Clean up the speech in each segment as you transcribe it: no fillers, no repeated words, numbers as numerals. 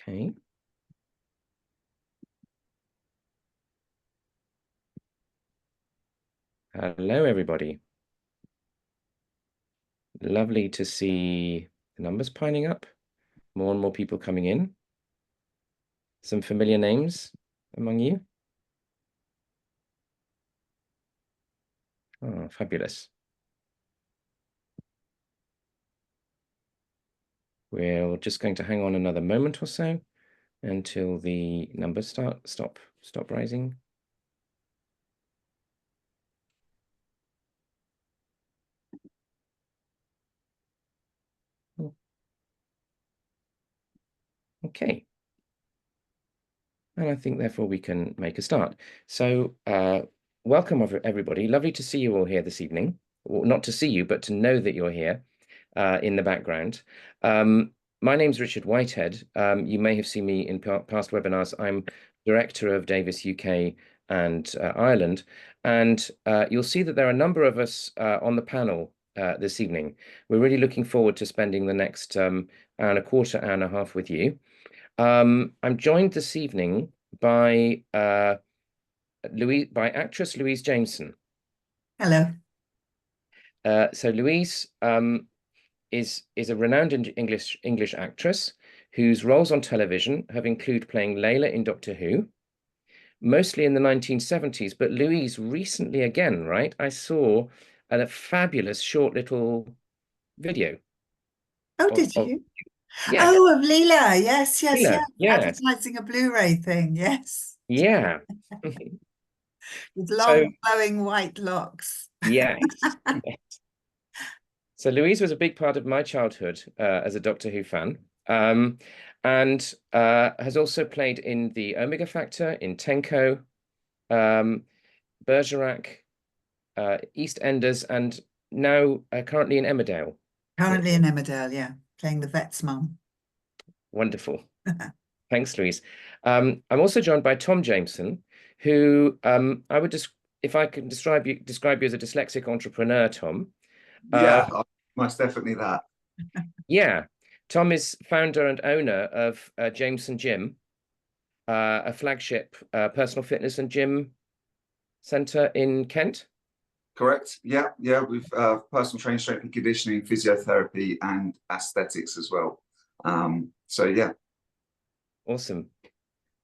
Okay. Hello, everybody. Lovely to see the numbers piling up. More and more people coming in. Some familiar names among you. Oh, fabulous. We're just going to hang on another moment or so until the numbers stop rising. Okay. And I think therefore we can make a start. So welcome everybody. Lovely to see you all here this evening. Well, not to see you, but to know that you're here in the background. My name's Richard Whitehead. You may have seen me in past webinars. I'm Director of Davis UK and Ireland. And you'll see that there are a number of us on the panel this evening. We're really looking forward to spending the next hour and a quarter, hour and a half with you. I'm joined this evening by actress Louise Jameson. Hello. So Louise is a renowned English actress whose roles on television have included playing Layla in Doctor Who, mostly in the 1970s. But Louise recently again, right? I saw a fabulous short little video. Oh, did you? Yes, Oh, of Leela. Yes, yes, Layla. yes. Yes, Advertising a Blu-ray thing. Yes. yeah. With So long flowing white locks. yes. So Louise was a big part of my childhood as a Doctor Who fan, and has also played in the Omega Factor, in Tenko, Bergerac, EastEnders, and now currently in Emmerdale. Currently in Emmerdale, yeah. Playing the vet's mum. Wonderful. Thanks, Louise. I'm also joined by Tom Jameson, who I would just, if I can describe you as a dyslexic entrepreneur, Tom. Yeah, most definitely that. Yeah, Tom is founder and owner of Jameson Gym, a flagship personal fitness and gym center in Kent. Correct. Yeah, yeah. With personal training, strength and conditioning, physiotherapy, and aesthetics as well. So yeah. Awesome.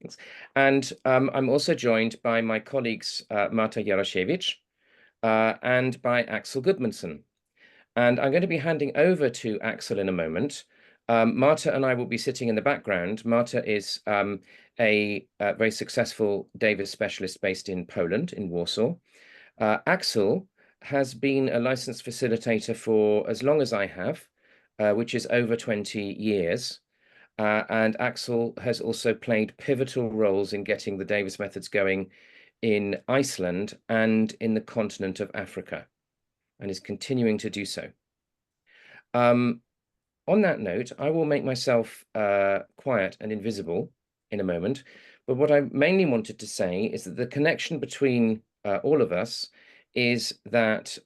Thanks. And I'm also joined by my colleagues Marta Jaroszewicz and by Axel Gudmundsson. And I'm going to be handing over to Axel in a moment. Marta and I will be sitting in the background. Marta is a very successful Davis specialist based in Poland, in Warsaw. Axel has been a licensed facilitator for as long as I have, which is over 20 years. And Axel has also played pivotal roles in getting the Davis methods going in Iceland and in the continent of Africa, and is continuing to do so. On that note, I will make myself quiet and invisible in a moment. But what I mainly wanted to say is that the connection between all of us is that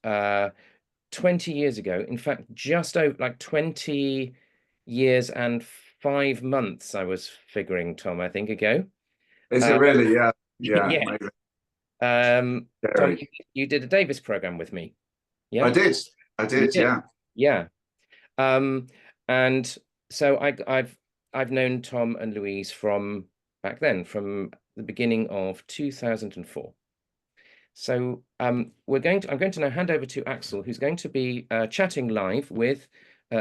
20 years ago, in fact, just over like 20 years and 5 months, I was figuring, Tom, I think ago. Is it really? Yeah. Yeah. Yeah. Tom, you did a Davis program with me. Yeah. I did. Yeah. Yeah. And so I've known Tom and Louise from back then, from the beginning of 2004. So I'm going to now hand over to Axel, who's going to be chatting live with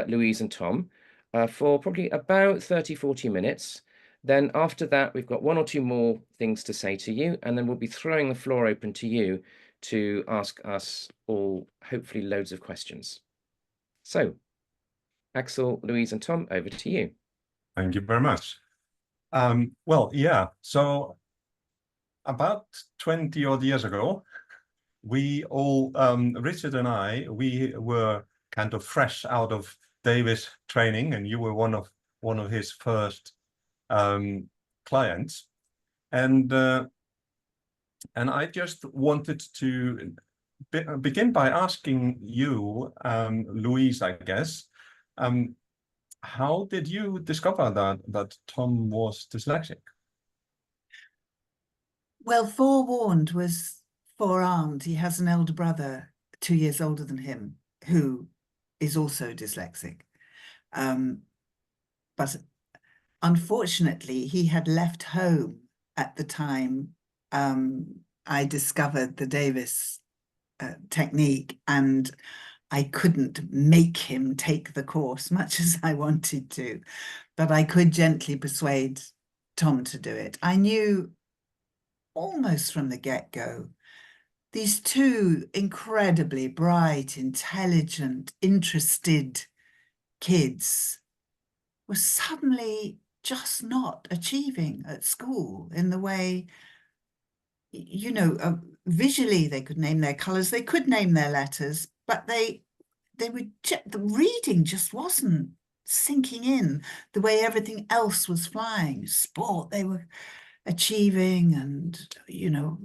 Louise and Tom for probably about 30-40 minutes. Then after that, we've got one or two more things to say to you, and then we'll be throwing the floor open to you to ask us all, hopefully, loads of questions. So, Axel, Louise, and Tom, over to you. Thank you very much. Well, yeah, so about 20 odd years ago, we all, Richard and I, we were kind of fresh out of Davis training, and you were one of his first clients. And I just wanted to begin by asking you, Louise, I guess, how did you discover that Tom was dyslexic? Well, forewarned was forearmed. He has an elder brother 2 years older than him who is also dyslexic. But unfortunately, he had left home at the time I discovered the Davis technique, and I couldn't make him take the course much as I wanted to, but I could gently persuade Tom to do it. I knew almost from the get-go, these two incredibly bright, intelligent, interested kids were suddenly just not achieving at school in the way, you know, visually they could name their colors, they could name their letters, but the reading just wasn't sinking in the way everything else was flying. Sport they were achieving, and you know,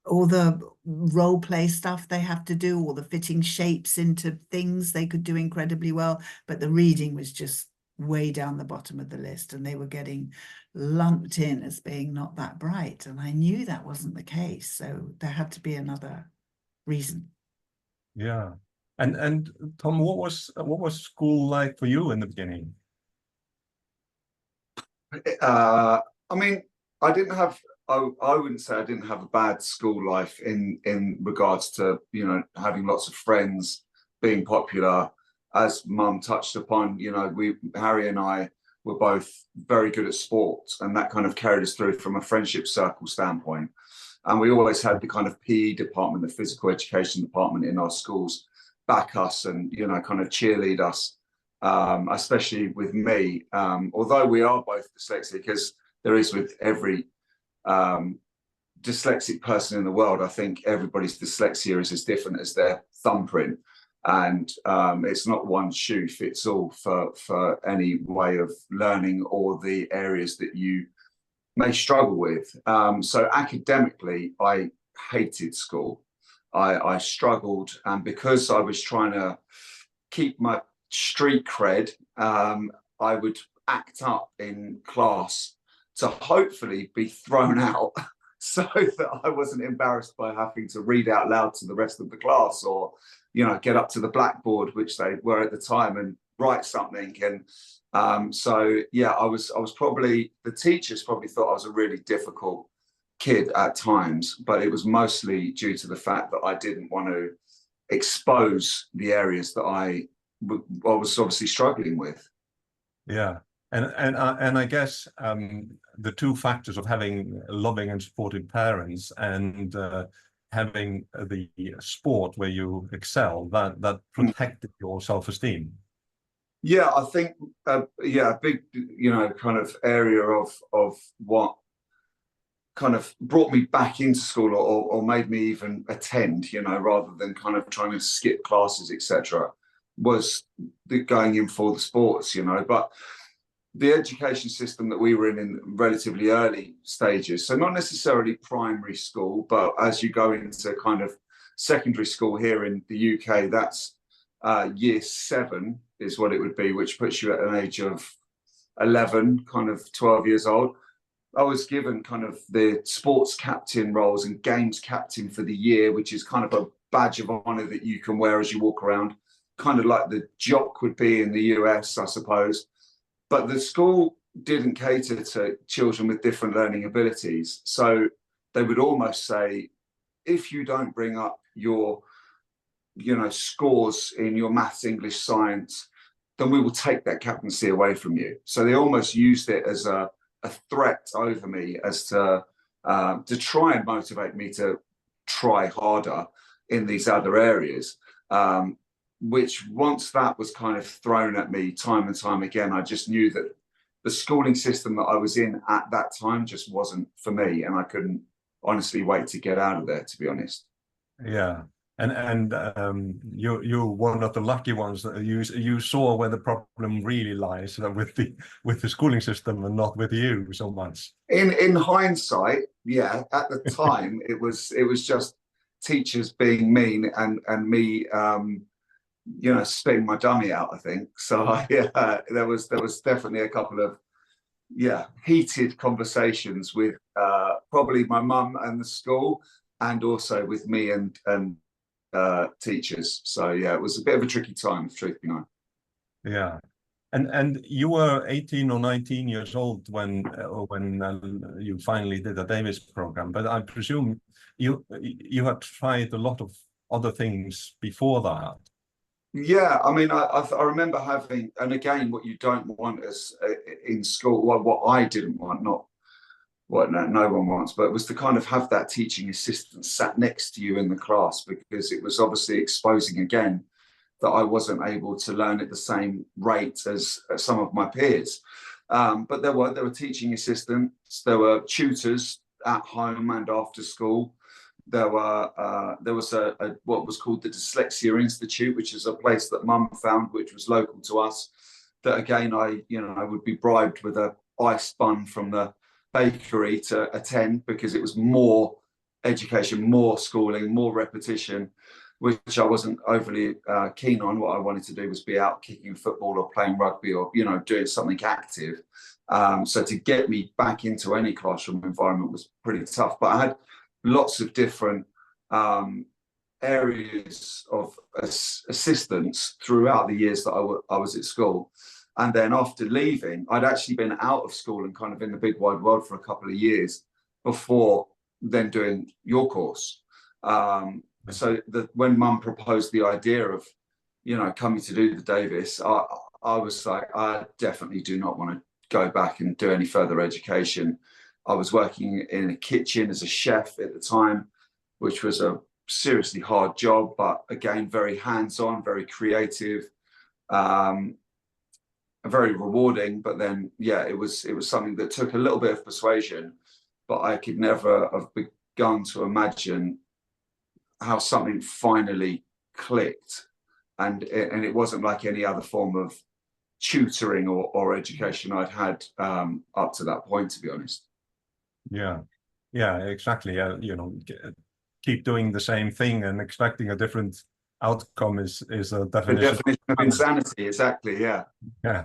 all the role play stuff they have to do, all the fitting shapes into things they could do incredibly well, but the reading was just way down the bottom of the list, and they were getting lumped in as being not that bright, and I knew that wasn't the case, so there had to be another reason. Yeah. And Tom, what was school like for you in the beginning? I mean, I didn't have, I wouldn't say I didn't have a bad school life in regards to, you know, having lots of friends, being popular. As Mum touched upon, you know, Harry and I were both very good at sports, and that kind of carried us through from a friendship circle standpoint. And we always had the kind of PE department, the physical education department in our schools back us and, you know, kind of cheerlead us, especially with me. Although we are both dyslexic, as there is with every dyslexic person in the world, I think everybody's dyslexia is as different as their thumbprint. And it's not one shoe fits all for any way of learning or the areas that you may struggle with. So academically, I hated school. I struggled, and because I was trying to keep my street cred, I would act up in class to hopefully be thrown out so that I wasn't embarrassed by having to read out loud to the rest of the class, or, you know, get up to the blackboard, which they were at the time, and write something. And so, yeah, I was probably, the teachers probably thought I was a really difficult kid at times, but it was mostly due to the fact that I didn't want to expose the areas that I was obviously struggling with. Yeah. And I guess the two factors of having loving and supportive parents and having the sport where you excel, that protected your self-esteem. Yeah, I think yeah, a big, you know, kind of area of what kind of brought me back into school, or made me even attend, you know, rather than kind of trying to skip classes, etc., was the going in for the sports, you know. But the education system that we were in relatively early stages, so not necessarily primary school, but as you go into kind of secondary school here in the UK, that's year 7 is what it would be, which puts you at an age of 11, kind of 12 years old. I was given kind of the sports captain roles and games captain for the year, which is kind of a badge of honor that you can wear as you walk around, kind of like the jock would be in the US, I suppose. But the school didn't cater to children with different learning abilities. So they would almost say, if you don't bring up your, you know, scores in your maths, English, science, then we will take that captaincy away from you. So they almost used it as a threat over me, as to try and motivate me to try harder in these other areas. Which once that was kind of thrown at me time and time again, I just knew that the schooling system that I was in at that time just wasn't for me, and I couldn't honestly wait to get out of there, to be honest. Yeah. And you're one of the lucky ones that you saw where the problem really lies, with the schooling system and not with you so much. In hindsight, yeah, at the time it was just teachers being mean and me you know, spitting my dummy out, I think. So yeah, there was definitely a couple of heated conversations with probably my mum and the school, and also with me and teachers. So yeah, it was a bit of a tricky time, if truth be known. Yeah. And you were 18 or 19 years old when you finally did the Davis program, but I presume you had tried a lot of other things before that. Yeah, I mean, I remember having, and again, what you don't want as in school, well, what I didn't want, not what no one wants, but it was to kind of have that teaching assistant sat next to you in the class, because it was obviously exposing again that I wasn't able to learn at the same rate as some of my peers. But there were teaching assistants, there were tutors at home and after school. There was a what was called the Dyslexia Institute, which is a place that Mum found, which was local to us. That again, I would be bribed with a ice bun from the bakery to attend, because it was more education, more schooling, more repetition, which I wasn't overly keen on. What I wanted to do was be out kicking football or playing rugby, or doing something active. So to get me back into any classroom environment was pretty tough. But I had lots of different areas of assistance throughout the years that I was at school. And then after leaving, I'd actually been out of school and kind of in the big wide world for a couple of years before then doing your course. So when Mum proposed the idea of, coming to do the Davis, I was like, I definitely do not want to go back and do any further education. I was working in a kitchen as a chef at the time, which was a seriously hard job, but again, very hands-on, very creative, very rewarding. But then, yeah, it was something that took a little bit of persuasion, but I could never have begun to imagine how something finally clicked. And it wasn't like any other form of tutoring or education I'd had up to that point, to be honest. Yeah, exactly. Keep doing the same thing and expecting a different outcome is a definition. The definition of insanity, exactly. Yeah. Yeah.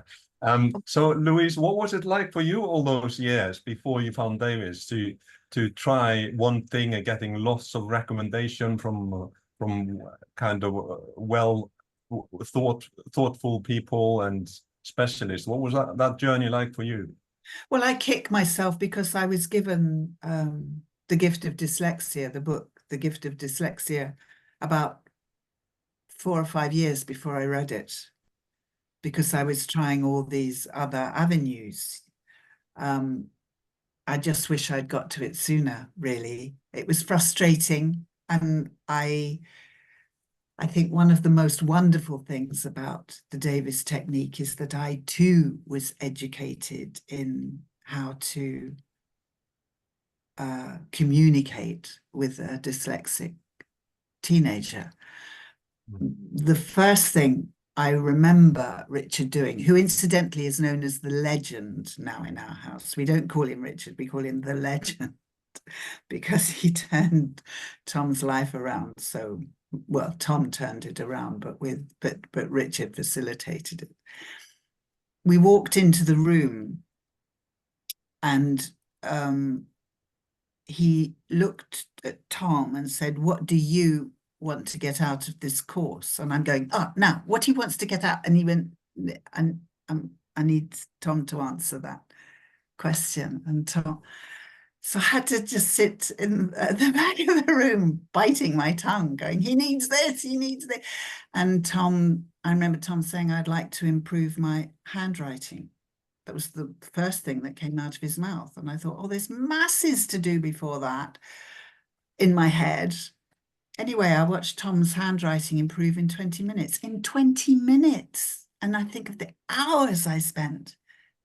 So Louise, what was it like for you all those years before you found Davis to try one thing and getting lots of recommendation from kind of thoughtful people and specialists? What was that journey like for you? Well, I kick myself because I was given The Gift of Dyslexia, the book, The Gift of Dyslexia, about 4 or 5 years before I read it, because I was trying all these other avenues. I just wish I'd got to it sooner, really. It was frustrating. And I think one of the most wonderful things about the Davis technique is that I too was educated in how to communicate with a dyslexic teenager. The first thing I remember Richard doing, who incidentally is known as the legend now in our house. We don't call him Richard, we call him the legend, because he turned Tom's life around. So, well, Tom turned it around, but Richard facilitated it. We walked into the room and he looked at Tom and said, "What do you want to get out of this course?" And I'm going, now what he wants to get out. And he went, and I need Tom to answer that question. And Tom, so I had to just sit in the back of the room, biting my tongue, going, he needs this, he needs this. And Tom, I remember Tom saying, "I'd like to improve my handwriting." That was the first thing that came out of his mouth. And I thought, there's masses to do before that in my head. Anyway, I watched Tom's handwriting improve in 20 minutes. In 20 minutes. And I think of the hours I spent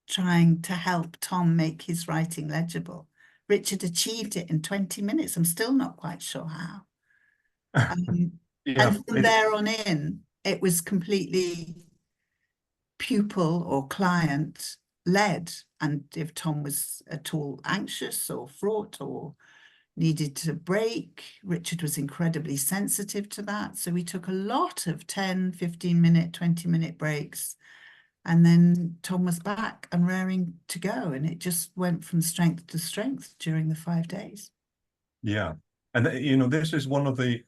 trying to help Tom make his writing legible. Richard achieved it in 20 minutes. I'm still not quite sure how. And from there on in, it was completely pupil or client led. And if Tom was at all anxious or fraught or needed to break. Richard was incredibly sensitive to that. So we took a lot of 10, 15-minute, 20-minute breaks. And then Tom was back and raring to go. And it just went from strength to strength during the 5 days. Yeah. And you know, this is one of the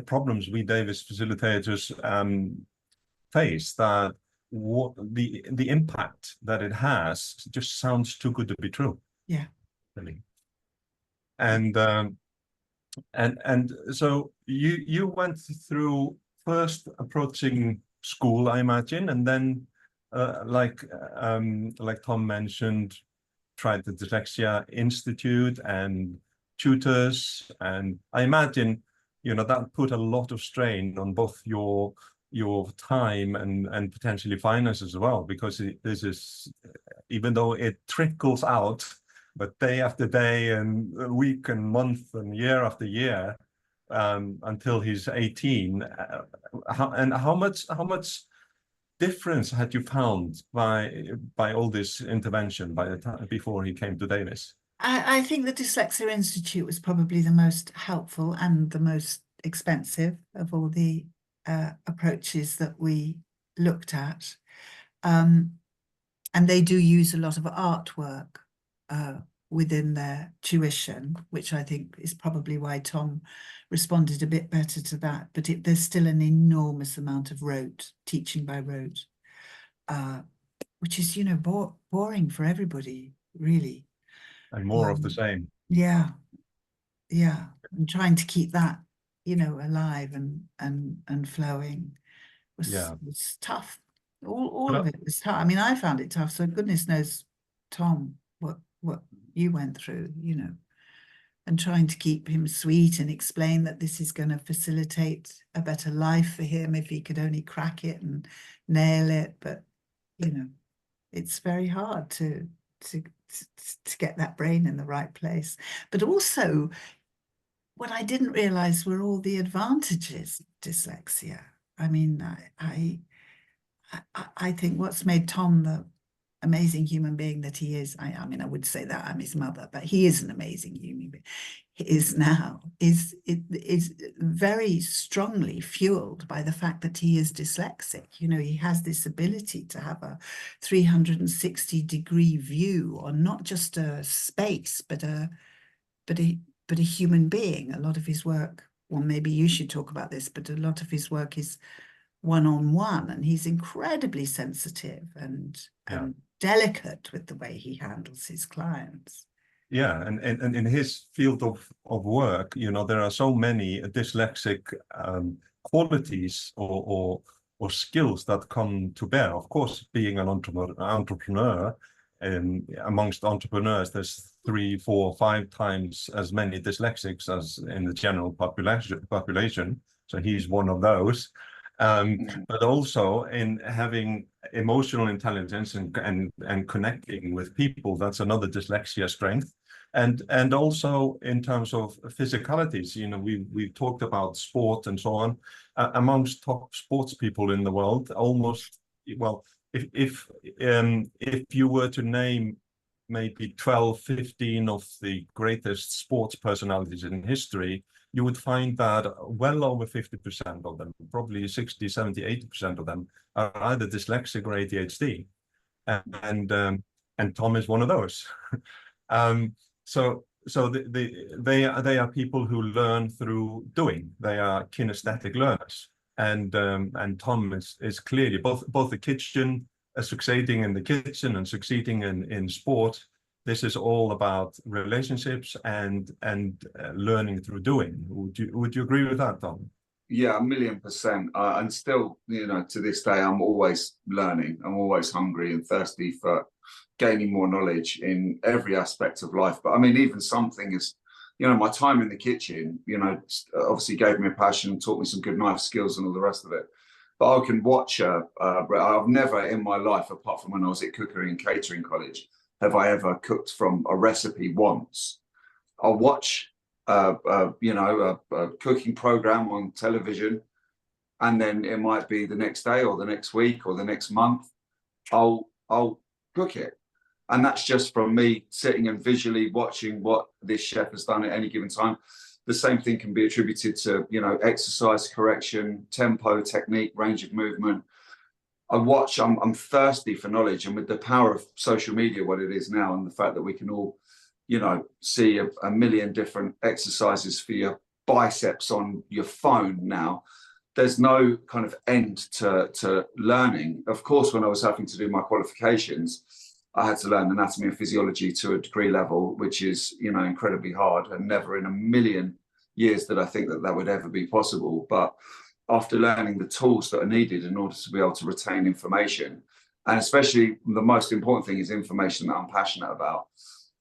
problems we Davis facilitators face, that the impact that it has just sounds too good to be true. Yeah. Really. And so you went through first approaching school, I imagine, and then like Tom mentioned, tried the Dyslexia Institute and tutors, and I imagine, you know, that put a lot of strain on both your time and potentially finances as well, because this is, even though it trickles out, but day after day and week and month and year after year, until he's 18. How much difference had you found by all this intervention by the time before he came to Davis? I think the Dyslexia Institute was probably the most helpful and the most expensive of all the approaches that we looked at. And they do use a lot of artwork within their tuition, which I think is probably why Tom responded a bit better to that. But there's still an enormous amount of rote, teaching by rote, which is, you know, boring for everybody, really. And more of the same. Yeah, yeah. And trying to keep that, you know, alive and flowing was tough. All of it was tough. I mean, I found it tough. So goodness knows, Tom, what you went through, you know, and trying to keep him sweet and explain that this is going to facilitate a better life for him if he could only crack it and nail it. But, you know, it's very hard to get that brain in the right place. But also, what I didn't realize were all the advantages of dyslexia. I mean, I think what's made Tom the amazing human being that he is, I mean, I would say that I'm his mother, but he is an amazing human being, is very strongly fueled by the fact that he is dyslexic. You know, he has this ability to have a 360-degree view on not just a space, but a human being. A lot of his work, well, maybe you should talk about this, but a lot of his work is one-on-one, and he's incredibly sensitive and delicate with the way he handles his clients. Yeah, and in his field of work, you know, there are so many dyslexic qualities or skills that come to bear. Of course, being an entrepreneur, amongst entrepreneurs, there's 3, 4, 5 times as many dyslexics as in the general population. So he's one of those. But also in having emotional intelligence and connecting with people, that's another dyslexia strength. And also in terms of physicalities, you know, we've talked about sport and so on. Amongst top sports people in the world, almost, well, if you were to name maybe 12, 15 of the greatest sports personalities in history, you would find that well over 50% of them, probably 60, 70, 80% of them are either dyslexic or ADHD. And Tom is one of those. So they are people who learn through doing. They are kinesthetic learners. And Tom is clearly both the kitchen, succeeding in the kitchen and succeeding in sport. This is all about relationships and learning through doing. Would you agree with that, Tom? Yeah, 1,000,000%. And still, you know, to this day, I'm always learning. I'm always hungry and thirsty for gaining more knowledge in every aspect of life. But I mean, even something as, you know, my time in the kitchen, you know, obviously gave me a passion, taught me some good knife skills and all the rest of it. But I can watch, I've never in my life, apart from when I was at cookery and catering college, have I ever cooked from a recipe once. I'll watch, you know, a cooking program on television, and then it might be the next day or the next week or the next month, I'll cook it. And that's just from me sitting and visually watching what this chef has done at any given time. The same thing can be attributed to, you know, exercise correction, tempo, technique, range of movement. I'm thirsty for knowledge, and with the power of social media, what it is now, and the fact that we can all, you know, see a million different exercises for your biceps on your phone now, there's no kind of end to learning. Of course, when I was having to do my qualifications, I had to learn anatomy and physiology to a degree level, which is, you know, incredibly hard, and never in a million years did I think that would ever be possible. But after learning the tools that are needed in order to be able to retain information, and especially the most important thing is information that I'm passionate about.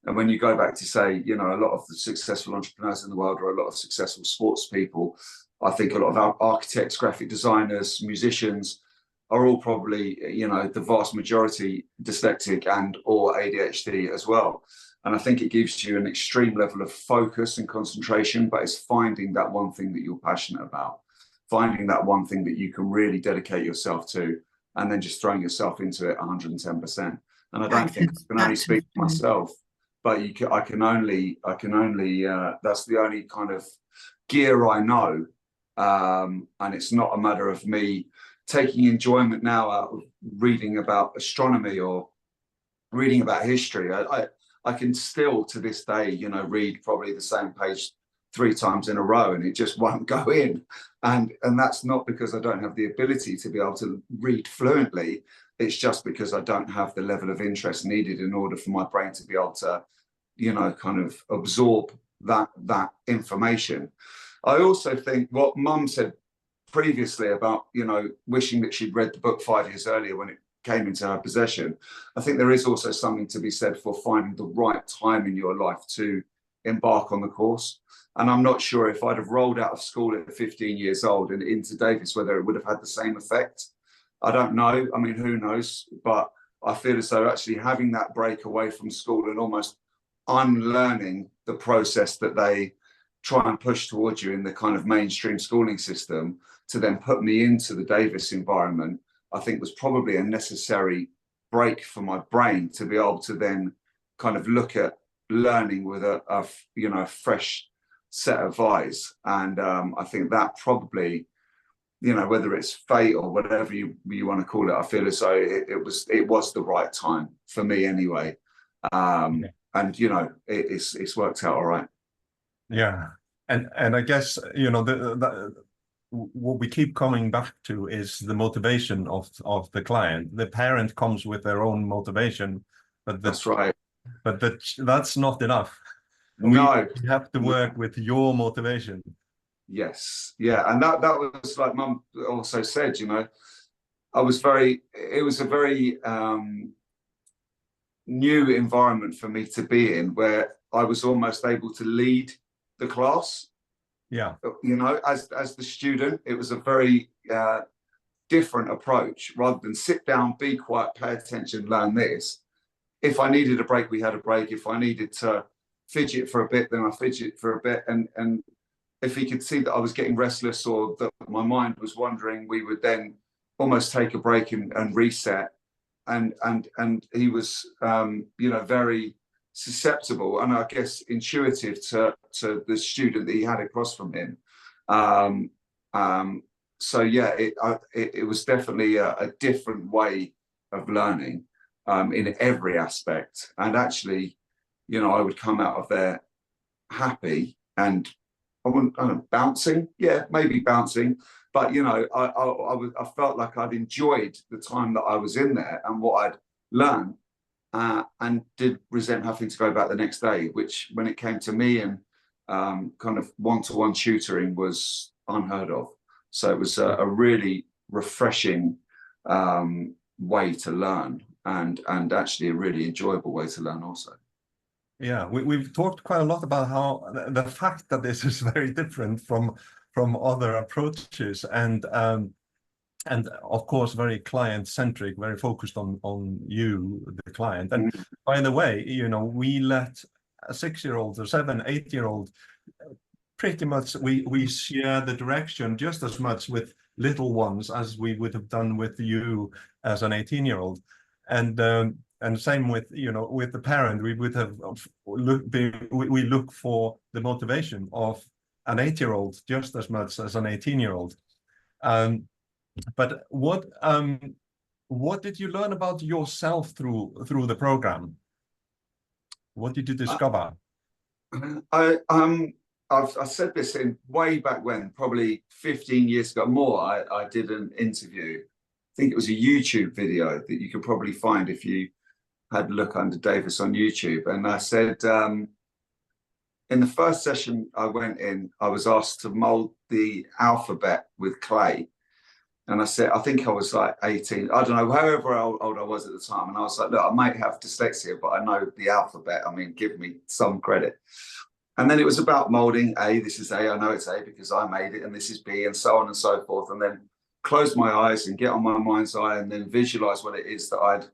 And when you go back to say, you know, a lot of the successful entrepreneurs in the world, or a lot of successful sports people, I think a lot of our architects, graphic designers, musicians are all probably, you know, the vast majority dyslexic and or ADHD as well. And I think it gives you an extreme level of focus and concentration, but it's finding that one thing that you're passionate about, finding that one thing that you can really dedicate yourself to, and then just throwing yourself into it 110%. And I don't think I can only speak for myself, but I can only that's the only kind of gear I know. And it's not a matter of me taking enjoyment now out of reading about astronomy or reading about history. I can still to this day, you know, read probably the same page 3 times in a row, and it just won't go in. And that's not because I don't have the ability to be able to read fluently. It's just because I don't have the level of interest needed in order for my brain to be able to, you know, kind of absorb that information. I also think what Mum said previously about, you know, wishing that she'd read the book 5 years earlier when it came into her possession. I think there is also something to be said for finding the right time in your life to embark on the course. And I'm not sure if I'd have rolled out of school at 15 years old and into Davis, whether it would have had the same effect. I don't know. I mean, who knows? But I feel as though actually having that break away from school and almost unlearning the process that they try and push towards you in the kind of mainstream schooling system to then put me into the Davis environment, I think was probably a necessary break for my brain to be able to then kind of look at learning with a you know, fresh set of eyes. And I think that probably, you know, whether it's fate or whatever you want to call it, I feel as though it was the right time for me anyway. And you know, it's worked out all right. Yeah, and I guess, you know, what we keep coming back to is the motivation of the client. The parent comes with their own motivation, but that's right. But that's not enough. No, we have to work with your motivation. Yes, yeah, and that was like Mum also said. You know, it was a very new environment for me to be in, where I was almost able to lead the class. Yeah, you know, as the student, it was a very different approach. Rather than sit down, be quiet, pay attention, learn this. If I needed a break, we had a break. If I needed to fidget for a bit, then I fidget for a bit. And if he could see that I was getting restless or that my mind was wandering, we would then almost take a break and reset. And he was, you know, very susceptible and I guess intuitive to the student that he had across from him. So yeah, it was definitely a different way of learning in every aspect. And actually, you know, I would come out of there happy and I don't know, bouncing. Yeah, maybe bouncing. But, you know, I felt like I'd enjoyed the time that I was in there and what I'd learned. And did resent having to go back the next day, which when it came to me and kind of one-to-one tutoring was unheard of. So it was a really refreshing way to learn and actually a really enjoyable way to learn also. Yeah, we've talked quite a lot about how the fact that this is very different from other approaches and of course very client-centric, very focused on you, the client. And by the way, you know, we let a 6-year-old or 7, 8-year-old pretty much we share the direction just as much with little ones as we would have done with you as an 18-year-old. And And same with, you know, with the parent, we would have we look for the motivation of an 8-year-old just as much as an 18-year-old. But what did you learn about yourself through the program? What did you discover? I said this in way back when, probably 15 years ago, more. I did an interview. I think it was a YouTube video that you could probably find if you had a look under Davis on YouTube. And I said, in the first session I went in, I was asked to mold the alphabet with clay. And I said, I think I was like 18, I don't know, however old I was at the time. And I was like, look, I might have dyslexia, but I know the alphabet. I mean, give me some credit. And then it was about molding A, this is A, I know it's A because I made it, and this is B, and so on and so forth. And then close my eyes and get on my mind's eye and then visualize what it is that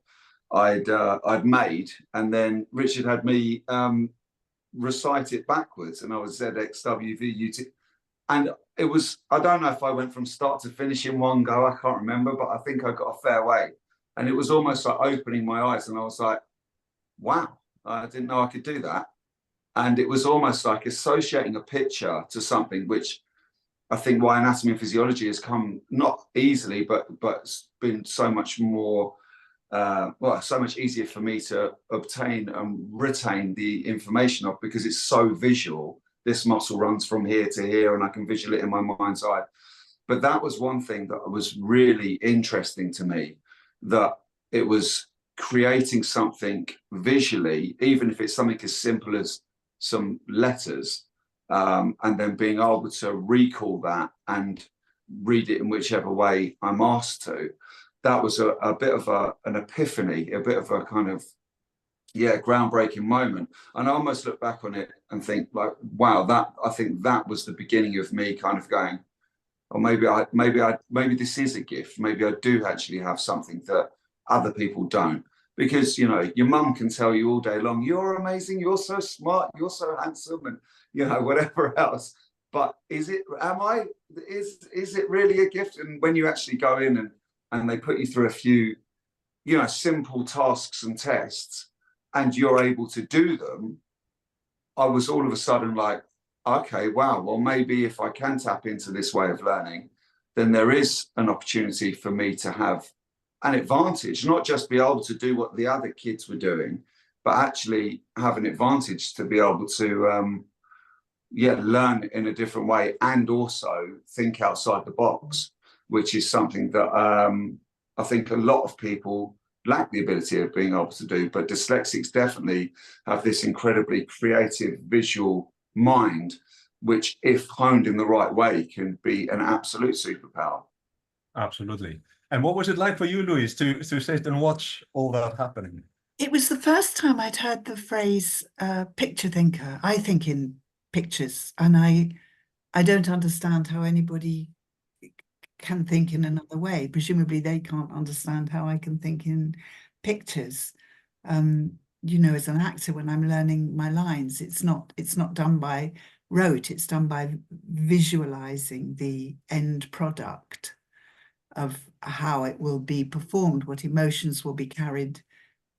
I'd made. And then Richard had me recite it backwards, and I was ZXWVUT. And it was, I don't know if I went from start to finish in one go, I can't remember, but I think I got a fair way. And it was almost like opening my eyes, and I was like, wow, I didn't know I could do that. And it was almost like associating a picture to something, which I think why anatomy and physiology has come not easily, but it's been so much more, so much easier for me to obtain and retain the information of, because it's so visual. This muscle runs from here to here, and I can visualize it in my mind's eye. But that was one thing that was really interesting to me, that it was creating something visually, even if it's something as simple as some letters, and then being able to recall that and read it in whichever way I'm asked to. That was a bit of an epiphany, a bit of a kind of, groundbreaking moment. And I almost look back on it and think like, wow, I think that was the beginning of me kind of going, or maybe this is a gift. Maybe I do actually have something that other people don't. Because, you know, your mum can tell you all day long, you're amazing, you're so smart, you're so handsome, and, you know, whatever else. But is it really a gift? And when you actually go in and they put you through a few, you know, simple tasks and tests, and you're able to do them, I was all of a sudden like, okay, wow, well, maybe if I can tap into this way of learning, then there is an opportunity for me to have an advantage, not just be able to do what the other kids were doing, but actually have an advantage to be able to, learn in a different way, and also think outside the box, which is something that I think a lot of people lack the ability of being able to do. But dyslexics definitely have this incredibly creative visual mind, which, if honed in the right way, can be an absolute superpower. Absolutely. And what was it like for you, Louise, to sit and watch all that happening? It was the first time I'd heard the phrase picture thinker. I think in pictures, and I don't understand how anybody can think in another way. Presumably they can't understand how I can think in pictures. You know, as an actor, when I'm learning my lines, it's not done by rote, it's done by visualizing the end product of how it will be performed, what emotions will be carried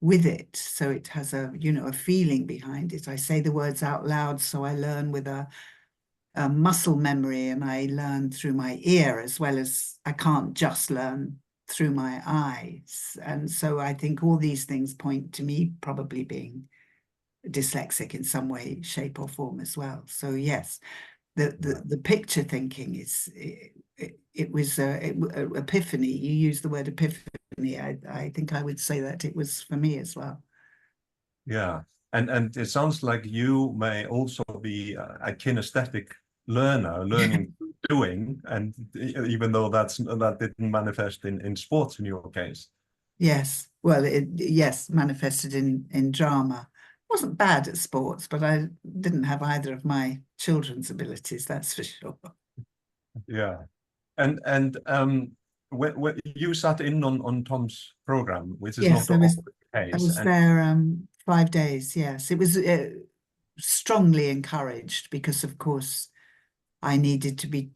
with it. So it has a, you know, a feeling behind it. I say the words out loud, so I learn with a muscle memory, and I learn through my ear, as well as I can't just learn through my eyes. And so I think all these things point to me probably being dyslexic in some way, shape or form as well. So yes, the picture thinking is, it was an epiphany. You used the word epiphany. I think I would say that it was for me as well. Yeah. And it sounds like you may also be a kinesthetic learner, learning doing, and even though that didn't manifest in sports in your case. Yes, well, yes, manifested in drama. Wasn't bad at sports, but I didn't have either of my children's abilities, that's for sure. Yeah. And when you sat in on Tom's program, which is yes, not always the case. I was there 5 days. Yes, it was strongly encouraged, because of course I needed to be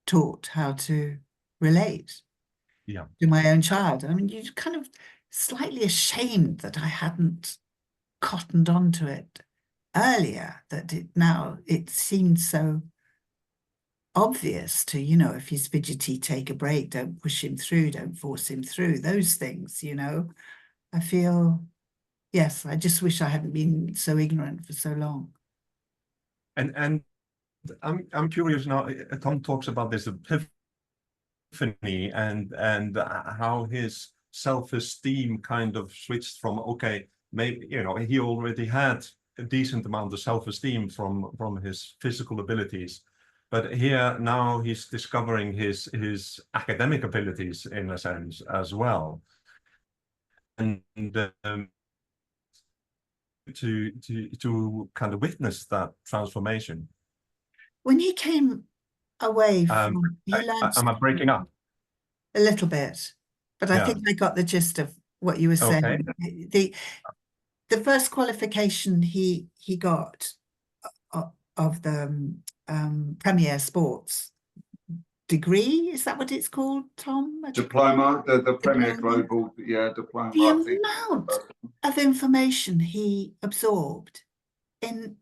taught how to relate to my own child. I mean, you kind of slightly ashamed that I hadn't cottoned onto it earlier, that it seemed so obvious to, you know, if he's fidgety, take a break, don't push him through, don't force him through, those things, you know. I feel, yes, I just wish I hadn't been so ignorant for so long. And I'm curious now. Tom talks about this epiphany and how his self-esteem kind of switched from, okay, maybe, you know, he already had a decent amount of self-esteem from his physical abilities, but here now he's discovering his academic abilities in a sense as well, and to kind of witness that transformation. When he came away from, he learned. Am I breaking up? A little bit, but I Yeah. think I got the gist of what you were saying. Okay. The first qualification he got of the Premier Sports degree, is that what it's called, Tom? Diploma, the Premier Global, yeah, diploma. The amount of information he absorbed in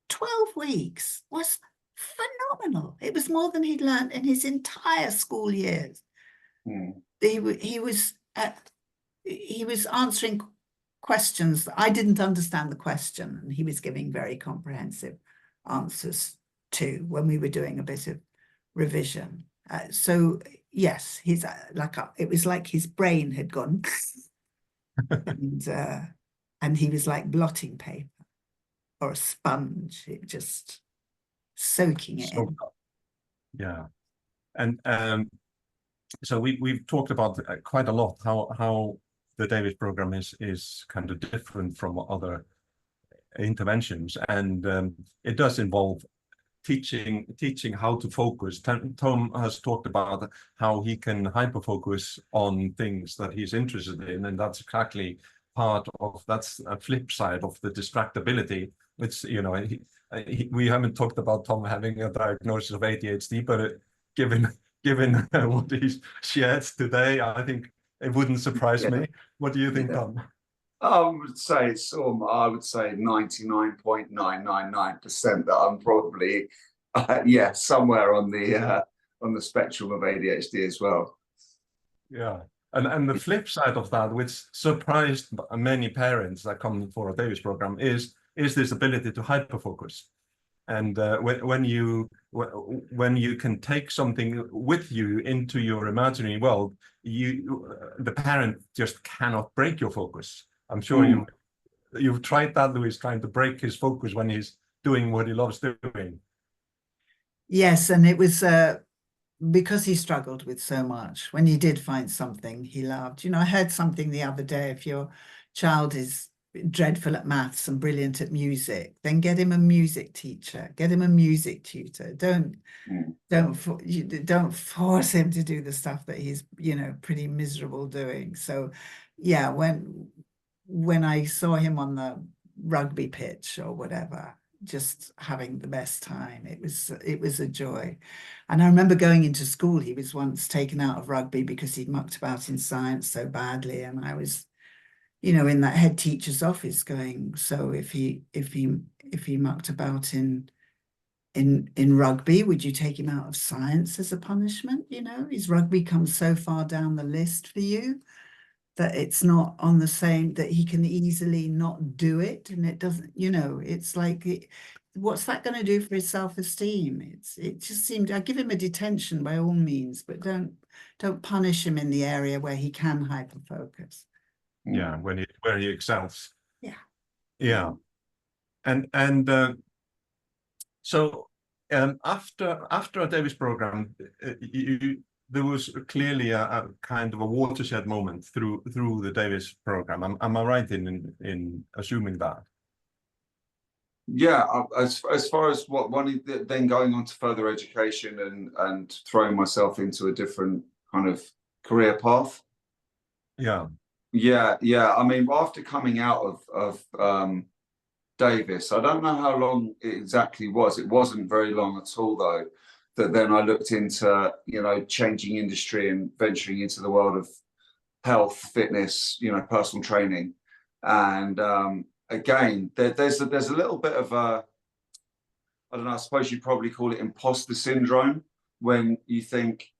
12 weeks was phenomenal. It was more than he'd learned in his entire school years. He was answering questions that I didn't understand the question, and he was giving very comprehensive answers to when we were doing a bit of revision. So yes, he's it was like his brain had gone and he was like blotting paper or a sponge, it just soaking it in. Yeah. And so we've talked about quite a lot how the Davis program is kind of different from other interventions, and it does involve teaching how to focus. Tom has talked about how he can hyperfocus on things that he's interested in, and that's exactly that's a flip side of the distractibility. It's, you know, we haven't talked about Tom having a diagnosis of ADHD, but given what he shares today, I think it wouldn't surprise me. What do you think, Tom? I would say it's I would say 99.999% that I'm probably somewhere on the spectrum of ADHD as well. Yeah, and the flip side of that, which surprised many parents that come for a Davis program, is this ability to hyperfocus. And when you can take something with you into your imaginary world, the parent just cannot break your focus. I'm sure you've tried that, Louise, trying to break his focus when he's doing what he loves doing. Yes, and it was because he struggled with so much. When he did find something he loved, you know, I heard something the other day: if your child is dreadful at maths and brilliant at music, then get him a music teacher, get him a music tutor. Don't force him to do the stuff that he's, you know, pretty miserable doing. So yeah, when I saw him on the rugby pitch or whatever, just having the best time, it was a joy. And I remember going into school, he was once taken out of rugby because he'd mucked about in science so badly, and I was, you know, in that head teacher's office going, so if he mucked about in rugby, would you take him out of science as a punishment? You know, is rugby come so far down the list for you that it's not on the same, that he can easily not do it, and it doesn't, you know, it's like, what's that going to do for his self-esteem? It just seemed, I give him a detention by all means, but don't punish him in the area where he can hyperfocus. Yeah, where he excels. Yeah. And so after a Davis program, there was clearly a kind of a watershed moment through the Davis program. Am I right in assuming that? Yeah, as far as then going on to further education and throwing myself into a different kind of career path. Yeah. I mean, after coming out of Davis, I don't know how long it exactly was. It wasn't very long at all, though. That then I looked into, you know, changing industry and venturing into the world health, fitness, personal training. And again, there's a little bit of a, I don't know, I suppose you'd probably call it imposter syndrome, when you think,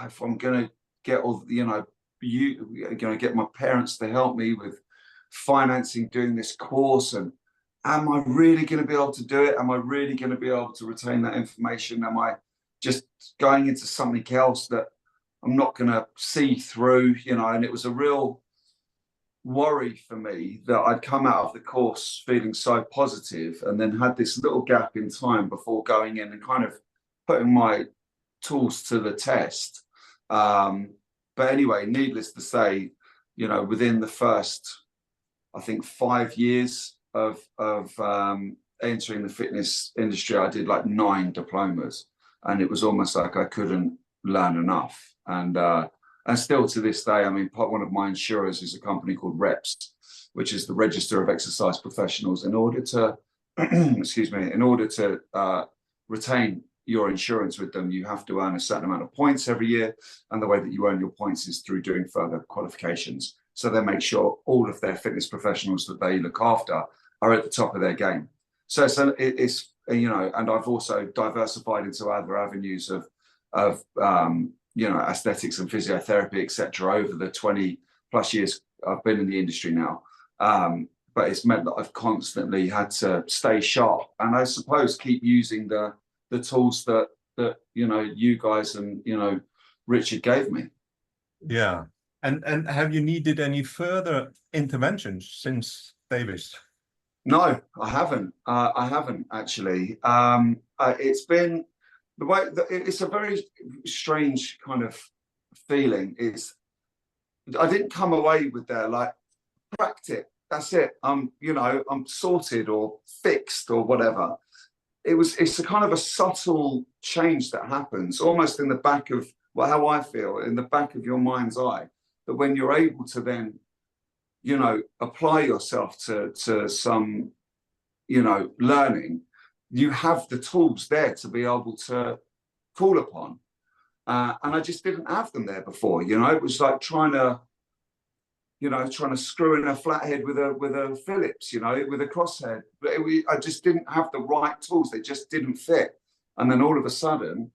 if I'm going to get all, get my parents to help me with financing doing this course, and am I really going to be able to do it? Am I really going to be able to retain that information? Am I just going into something else that I'm not going to see through, and it was a real worry for me that I'd come out of the course feeling so positive, and then had this little gap in time before going in and kind of putting my tools to the test. But anyway, needless to say, within the first, I think, 5 years of entering the fitness industry, I did like 9 diplomas, and it was almost like I couldn't learn enough. And still to this day, I mean, one of my insurers is a company called REPS, which is the Register of Exercise Professionals. In order to, retain your insurance with them, you have to earn a certain amount of points every year. And the way that you earn your points is through doing further qualifications. So they make sure all of their fitness professionals that they look after are at the top of their game. So it's and I've also diversified into other avenues of aesthetics and physiotherapy, etc., over the 20 plus years I've been in the industry now. But it's meant that I've constantly had to stay sharp, and I suppose keep using the tools that you guys and Richard gave me. Yeah. And have you needed any further interventions since Davis? No, I haven't. I haven't actually. It's been the way that it's a very strange kind of feeling. I didn't come away with there like, practice it, that's it, I'm sorted or fixed or whatever. It's a kind of a subtle change that happens almost in the back of, well, how I feel, in the back of your mind's eye, that when you're able to then apply yourself to some learning, you have the tools there to be able to call upon. And I just didn't have them there before. It was like trying to screw in a flathead with a Phillips, with a crosshead. But I just didn't have the right tools. They just didn't fit. And then all of a sudden,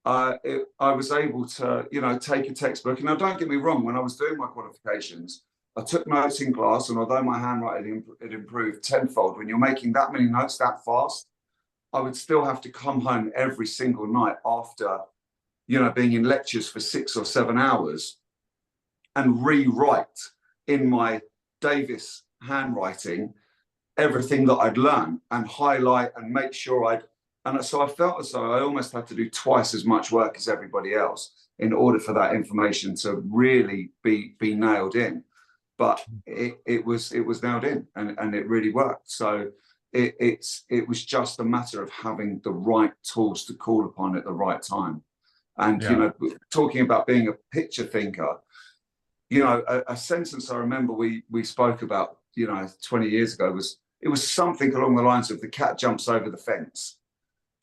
I was able to, take a textbook. And now, don't get me wrong, when I was doing my qualifications, I took notes in class, and although my handwriting had improved tenfold, when you're making that many notes that fast, I would still have to come home every single night after, being in lectures for 6 or 7 hours and rewrite in my Davis handwriting everything that I'd learned and highlight and make sure so I felt as though I almost had to do twice as much work as everybody else in order for that information to really be nailed in. But it was nailed in, and it really worked. So it was just a matter of having the right tools to call upon at the right time. And talking about being a picture thinker, a sentence I remember we spoke about 20 years ago was something along the lines of, the cat jumps over the fence.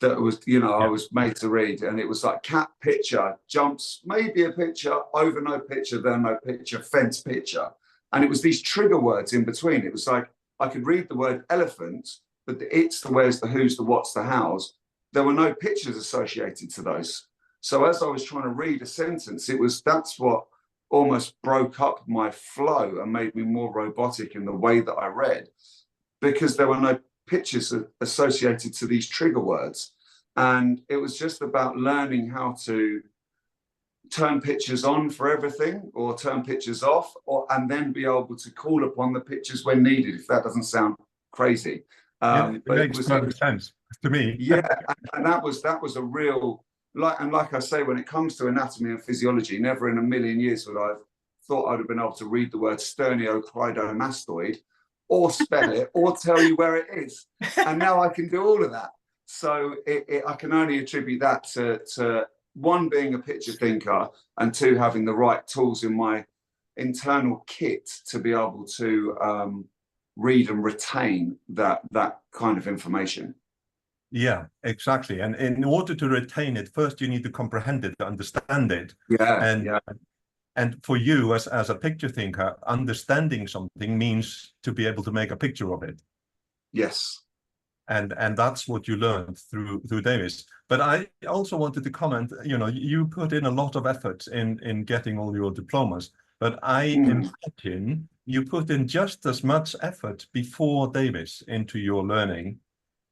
That was I was made to read, and it was like, cat picture jumps, maybe a picture, over no picture, then no picture, fence picture. And it was these trigger words in between. It was like, I could read the word elephant, but the it's, the where's, the who's, the what's, the how's, there were no pictures associated to those. So as I was trying to read a sentence, that's what almost broke up my flow and made me more robotic in the way that I read, because there were no pictures associated to these trigger words. And it was just about learning how to turn pictures on for everything, or turn pictures off, and then be able to call upon the pictures when needed, if that doesn't sound crazy. It makes perfect sense to me. Yeah, and that was a real, like I say, when it comes to anatomy and physiology, never in a million years would I have thought I'd have been able to read the word sternocleidomastoid, or spell it, or tell you where it is. And now I can do all of that. So I can only attribute that to one, being a picture thinker, and two, having the right tools in my internal kit to be able to read and retain that kind of information. Yeah, exactly. And in order to retain it, first you need to comprehend it, understand it. And for you as a picture thinker, understanding something means to be able to make a picture of it. Yes. And that's what you learned through Davis. But I also wanted to comment, you know, you put in a lot of effort in getting all your diplomas, but I imagine you put in just as much effort before Davis into your learning,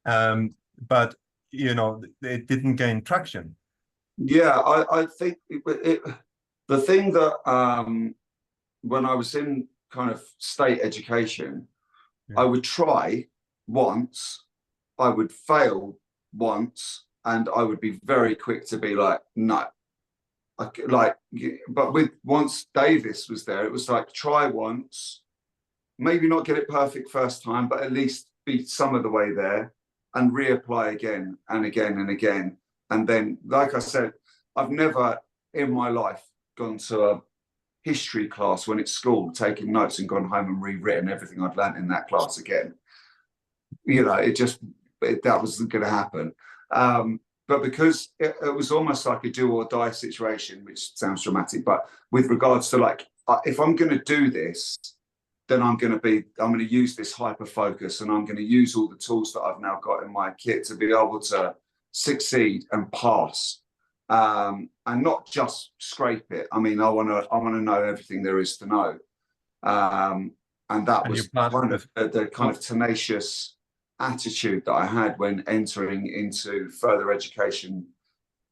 but you know, it didn't gain traction. Yeah, I think the thing that when I was in kind of state education, I would try once, I would fail once, and I would be very quick to be like, no. But with once Davis was there, it was like, try once, maybe not get it perfect first time, but at least be some of the way there, and reapply again and again and again. And then, like I said, I've never in my life gone to a history class when it's school, taken notes and gone home and rewritten everything I'd learned in that class again. You know, that wasn't going to happen. But because it was almost like a do or die situation, which sounds dramatic, but with regards to like, if I'm going to do this, then I'm going to use this hyper focus, and I'm going to use all the tools that I've now got in my kit to be able to succeed and pass, and not just scrape it. I mean, I want to know everything there is to know, and that was kind of the kind of tenacious attitude that I had when entering into further education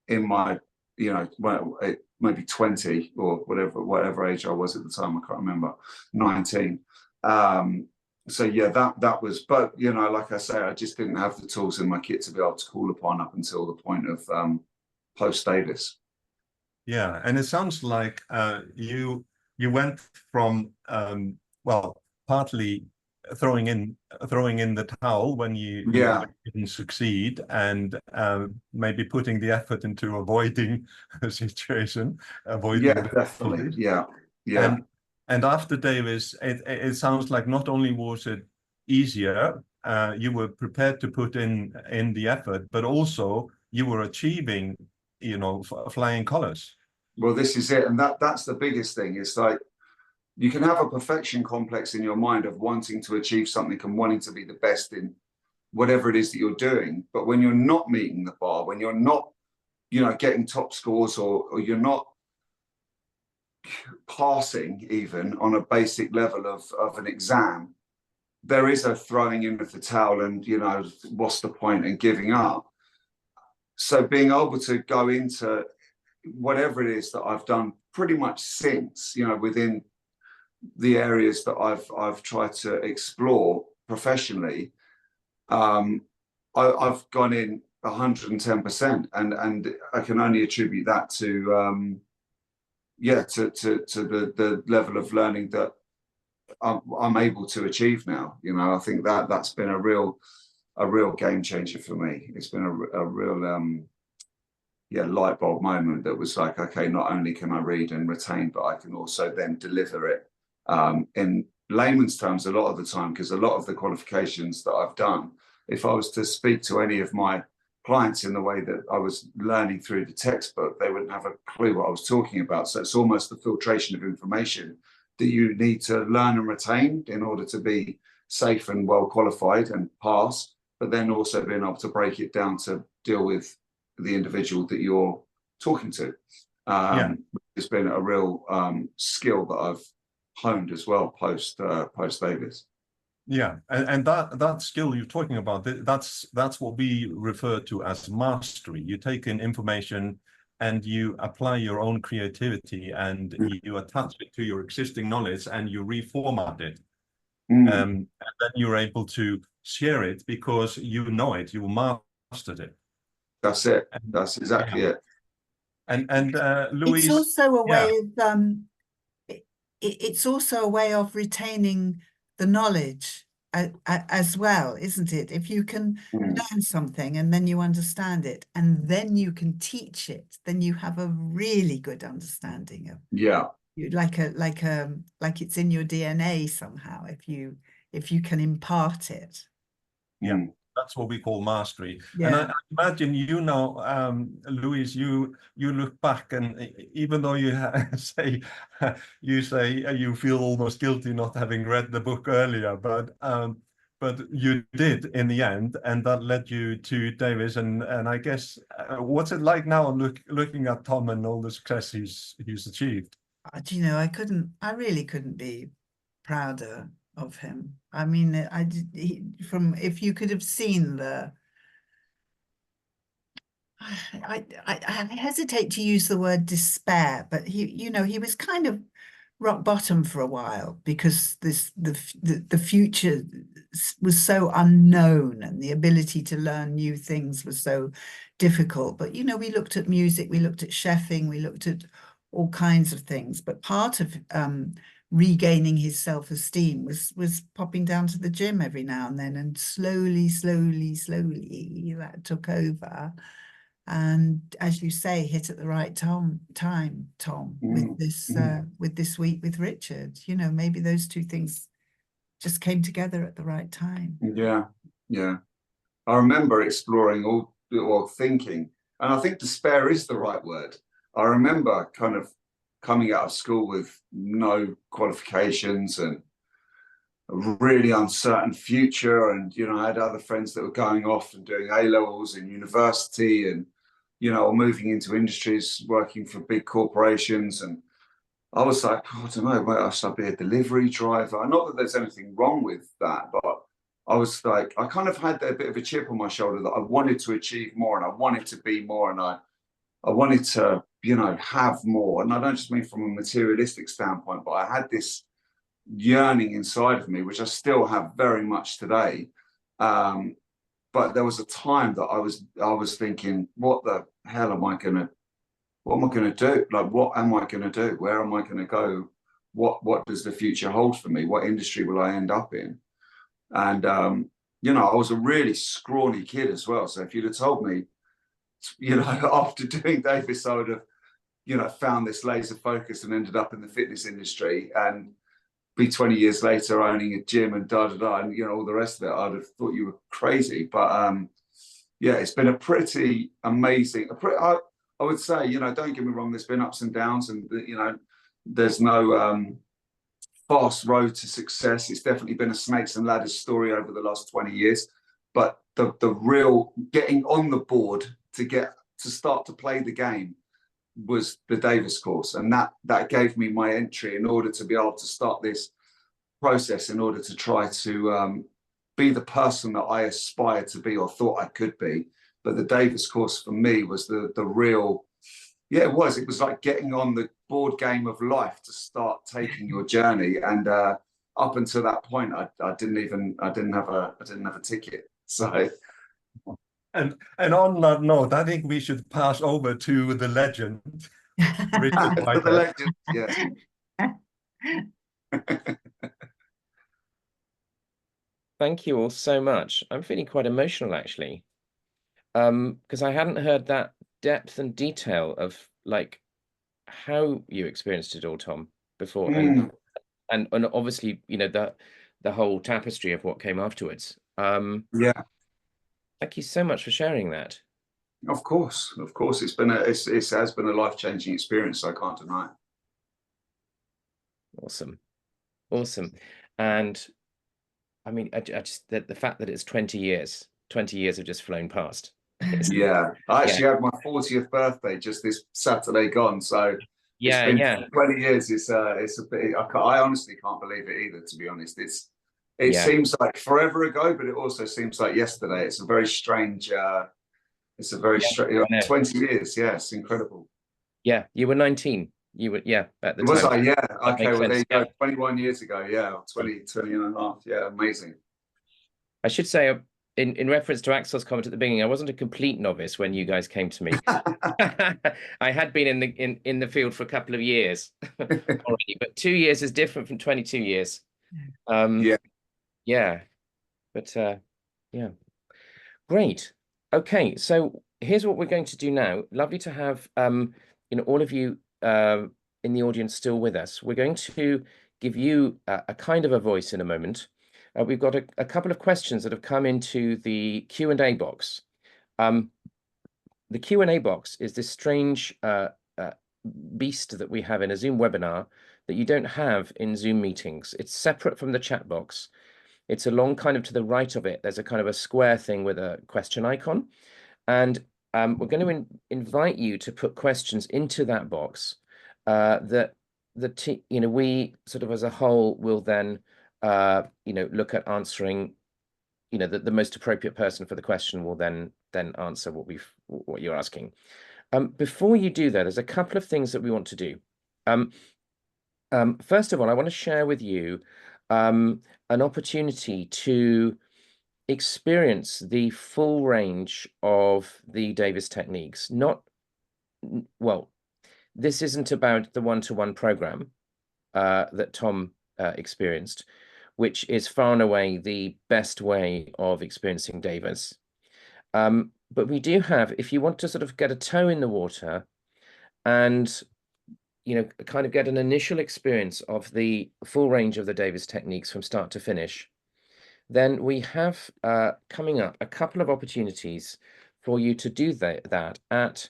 in my, you know, well, maybe 20 or whatever age I was at the time. I can't remember, 19. So yeah, that was, but you know, like I say, I just didn't have the tools in my kit to be able to call upon up until the point of post Davis. Yeah, and it sounds like you went from well, partly throwing in the towel when you didn't succeed, and maybe putting the effort into avoiding a situation, avoiding definitely, yeah. And after Davis, it sounds like not only was it easier, you were prepared to put in the effort, but also you were achieving, you know, flying colors. Well, this is it, and that's the biggest thing. It's like, you can have a perfection complex in your mind of wanting to achieve something and wanting to be the best in whatever it is that you're doing. But when you're not meeting the bar, when you're not, you know, getting top scores, or you're not passing even on a basic level of an exam, there is a throwing in of the towel and, you know, what's the point in giving up? So being able to go into whatever it is that I've done pretty much since, you know, within the areas that I've tried to explore professionally, I've gone in 110%, and I can only attribute that to the level of learning that I'm able to achieve now. You know, I think that's been a real game changer for me. It's been a real light bulb moment that was like, okay, not only can I read and retain, but I can also then deliver it in layman's terms a lot of the time, because a lot of the qualifications that I've done, if I was to speak to any of my clients in the way that I was learning through the textbook, they wouldn't have a clue what I was talking about. So it's almost the filtration of information that you need to learn and retain in order to be safe and well qualified and pass, but then also being able to break it down to deal with the individual that you're talking to. It's been a real skill that I've honed as well post Davis. Yeah, and that skill you're talking about, that's what we refer to as mastery. You take in information and you apply your own creativity, and you attach it to your existing knowledge, and you reformat it. And then you're able to share it because you know it, you mastered it. That's it. That's exactly it. And Louise, it's also a way of it's also a way of retaining the knowledge as well, isn't it? If you can learn something and then you understand it and then you can teach it, then you have a really good understanding of like it's in your DNA somehow, if you can impart it. Yeah. That's what we call mastery. Yeah. And I imagine, you know, Louise, you look back, and even though you say you feel almost guilty not having read the book earlier, but you did in the end, and that led you to Davis. And I guess, what's it like now looking at Tom and all the success he's achieved? Do you know, I really couldn't be prouder of him. I mean, if you could have seen I hesitate to use the word despair, but he was kind of rock bottom for a while, because the future was so unknown, and the ability to learn new things was so difficult. But we looked at music, we looked at chefing, we looked at all kinds of things. But part of regaining his self-esteem was popping down to the gym every now and then, and slowly that took over. And as you say, hit at the right time, Tom, with this week with Richard. Maybe those two things just came together at the right time. Yeah. I remember exploring or thinking, and I think despair is the right word. I remember kind of coming out of school with no qualifications and a really uncertain future, and I had other friends that were going off and doing A-levels in university, and or moving into industries, working for big corporations. And I was like, I don't know, where should I be, a delivery driver? Not that there's anything wrong with that, but I was like, I kind of had that bit of a chip on my shoulder that I wanted to achieve more, and I wanted to be more, and I wanted to, have more. And I don't just mean from a materialistic standpoint, but I had this yearning inside of me, which I still have very much today. But there was a time that I was thinking, what the hell am I gonna do? Like, what am I gonna do? Where am I gonna go? What does the future hold for me? What industry will I end up in? And I was a really scrawny kid as well. So if you'd have told me, after doing Davis, I would have, found this laser focus and ended up in the fitness industry, and be 20 years later owning a gym and and all the rest of it, I'd have thought you were crazy. But it's been a pretty amazing, I would say, don't get me wrong, there's been ups and downs, and there's no fast road to success. It's definitely been a snakes and ladders story over the last 20 years. But the real getting on the board to start to play the game was the Davis course, and that gave me my entry in order to be able to start this process, in order to try to be the person that I aspired to be or thought I could be. But the Davis course for me was the real, it was like getting on the board game of life to start taking your journey. And up until that point, I didn't have a ticket. So. And on that note, I think we should pass over to the legend, Richard. The legend, yeah. Thank you all so much. I'm feeling quite emotional, actually, because I hadn't heard that depth and detail of like how you experienced it all, Tom, before, and obviously, the whole tapestry of what came afterwards. Thank you so much for sharing that. Of course, it has been a life-changing experience. I can't deny it. Awesome. And I mean, I just the fact that it's 20 years have just flown past. Yeah, I actually had my 40th birthday just this Saturday gone, so it's been 20 years. It's a bit. I honestly can't believe it either, to be honest. It seems like forever ago, but it also seems like yesterday. It's a very strange. It's a very strange. 20 years. Yeah, it's incredible. Yeah, you were 19. You were at the time. Was I? Yeah. Okay. Well, there you go. 21 years ago. Yeah. 20 and a half. Yeah. Amazing. I should say, in reference to Axel's comment at the beginning, I wasn't a complete novice when you guys came to me. I had been in the field for a couple of years already, but 2 years is different from 22 years. Yeah. But yeah. Great. Okay, so here's what we're going to do now. Lovely to have all of you in the audience still with us. We're going to give you a kind of a voice in a moment. we've got a couple of questions that have come into the Q&A box. The Q&A box is this strange beast that we have in a Zoom webinar that you don't have in Zoom meetings. It's separate from the chat box. It's along kind of to the right of it. There's a kind of a square thing with a question icon. And we're going to invite you to put questions into that box that we sort of as a whole will then look at answering. The most appropriate person for the question will then answer what you're asking. Before you do that, there's a couple of things that we want to do. First of all, I want to share with you an opportunity to experience the full range of the Davis techniques. This isn't about the one-to-one program that Tom experienced, which is far and away the best way of experiencing Davis. But we do have, if you want to sort of get a toe in the water and, kind of get an initial experience of the full range of the Davis techniques from start to finish, then we have coming up a couple of opportunities for you to do that at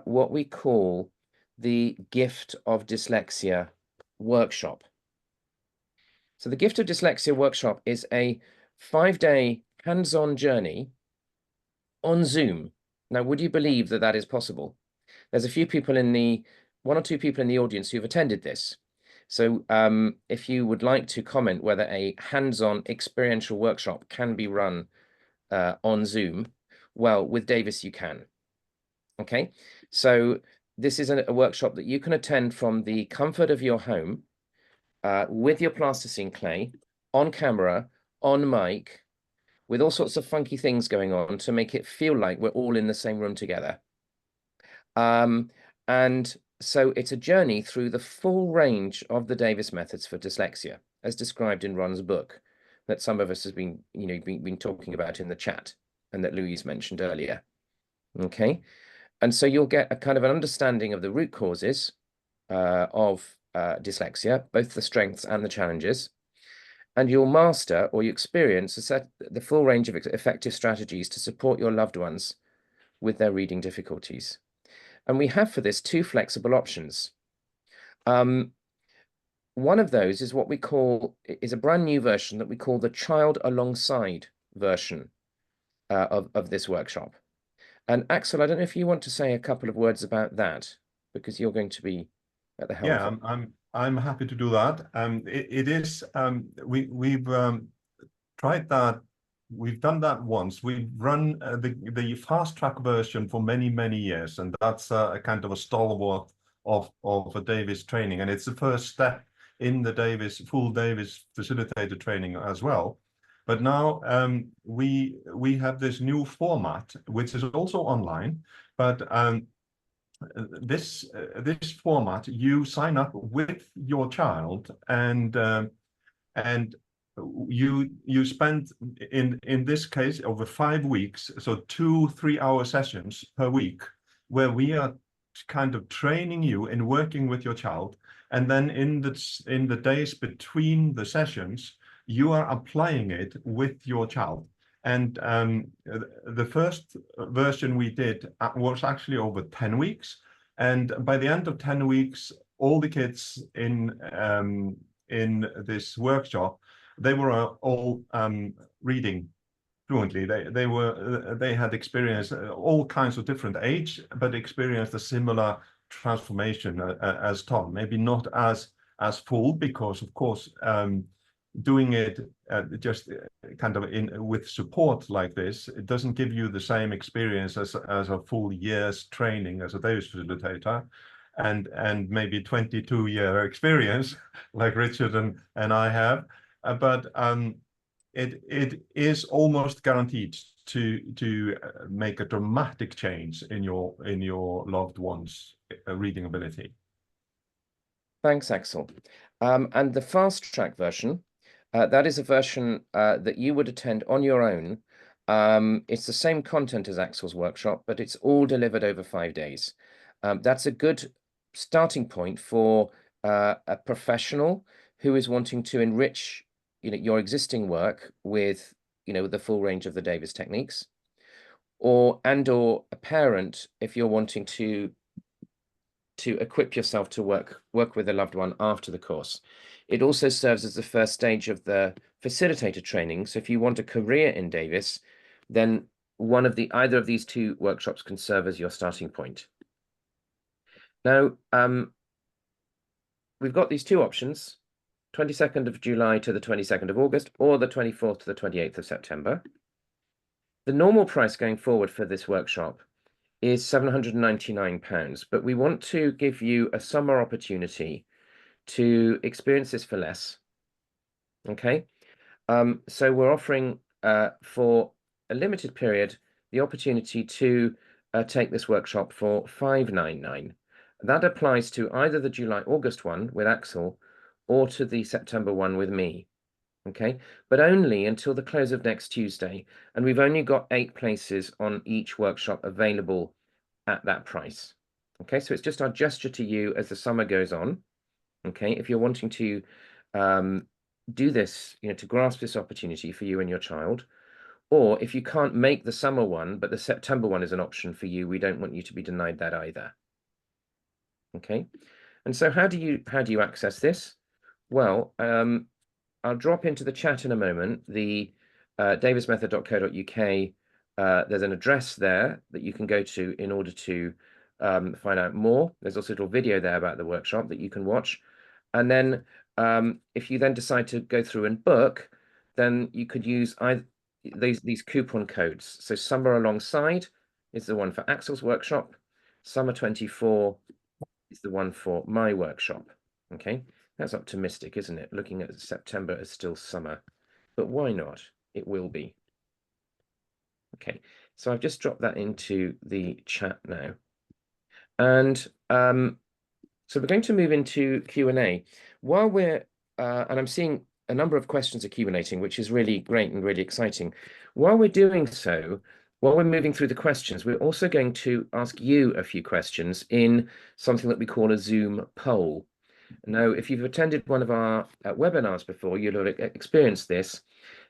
what we call the Gift of Dyslexia workshop. So the Gift of Dyslexia workshop is a 5-day hands-on journey on Zoom. Now, would you believe that that is possible? There's a few people one or two people in the audience who've attended this. So if you would like to comment whether a hands-on experiential workshop can be run on Zoom, well, with Davis, you can. Okay, so this is a workshop that you can attend from the comfort of your home with your plasticine clay, on camera, on mic, with all sorts of funky things going on to make it feel like we're all in the same room together. And so it's a journey through the full range of the Davis methods for dyslexia, as described in Ron's book, that some of us have been talking about in the chat, and that Louise mentioned earlier. Okay, and so you'll get a kind of an understanding of the root causes of dyslexia, both the strengths and the challenges, and you'll master or you experience the full range of effective strategies to support your loved ones with their reading difficulties. And we have for this 2 flexible options. One of those is what we call, is a brand new version that we call the Child Alongside version of this workshop. And Axel, I don't know if you want to say a couple of words about that, because you're going to be at the helm. Yeah, I'm happy to do that. We've tried that. We've done that once. We've run the fast track version for many years, and that's a kind of a stalwart of a Davis training, and it's the first step in the full Davis facilitator training as well. But now we have this new format, which is also online, but this format, you sign up with your child, and you spend in this case over 5 weeks, so 2-3 hour sessions per week, where we are kind of training you in working with your child, and then in the days between the sessions, you are applying it with your child. And the first version we did was actually over 10 weeks, and by the end of 10 weeks, all the kids in this workshop, they were all reading fluently. They had experienced all kinds of different age, but experienced a similar transformation as Tom. Maybe not as full, because of course doing it just kind of with support like this, it doesn't give you the same experience as a full year's training as a Davis facilitator, and maybe 22-year experience like Richard and I have. But it is almost guaranteed to make a dramatic change in your loved one's reading ability. Thanks, Axel. And the fast track version, that is a version that you would attend on your own. It's the same content as Axel's workshop, but it's all delivered over 5 days. That's a good starting point for a professional who is wanting to enrich your existing work with, the full range of the Davis techniques, or a parent, if you're wanting to equip yourself to work with a loved one after the course. It also serves as the first stage of the facilitator training. So if you want a career in Davis, then either of these two workshops can serve as your starting point. Now, we've got these two options, 22nd of July to the 22nd of August, or the 24th to the 28th of September. The normal price going forward for this workshop is £799, but we want to give you a summer opportunity to experience this for less. Okay, so we're offering for a limited period the opportunity to take this workshop for £599. That applies to either the July-August one with Axel or to the September one with me. Okay, but only until the close of next Tuesday, and we've only got 8 places on each workshop available at that price. Okay, so it's just our gesture to you as the summer goes on. Okay, if you're wanting to do this, to grasp this opportunity for you and your child, or if you can't make the summer one, but the September one is an option for you, we don't want you to be denied that either. Okay, and so how do you access this? Well, I'll drop into the chat in a moment the davismethod.co.uk. There's an address there that you can go to in order to find out more. There's also a little video there about the workshop that you can watch. And then if you then decide to go through and book, then you could use these coupon codes. So Summer Alongside is the one for Axel's workshop. Summer 24 is the one for my workshop. Okay, that's optimistic, isn't it? Looking at September as still summer, but why not? It will be. Okay, so I've just dropped that into the chat now. And so we're going to move into Q&A. While we're, and I'm seeing a number of questions accumulating, which is really great and really exciting. While we're doing so, while we're moving through the questions, we're also going to ask you a few questions in something that we call a Zoom poll. Now, if you've attended one of our webinars before, you'll have experienced this.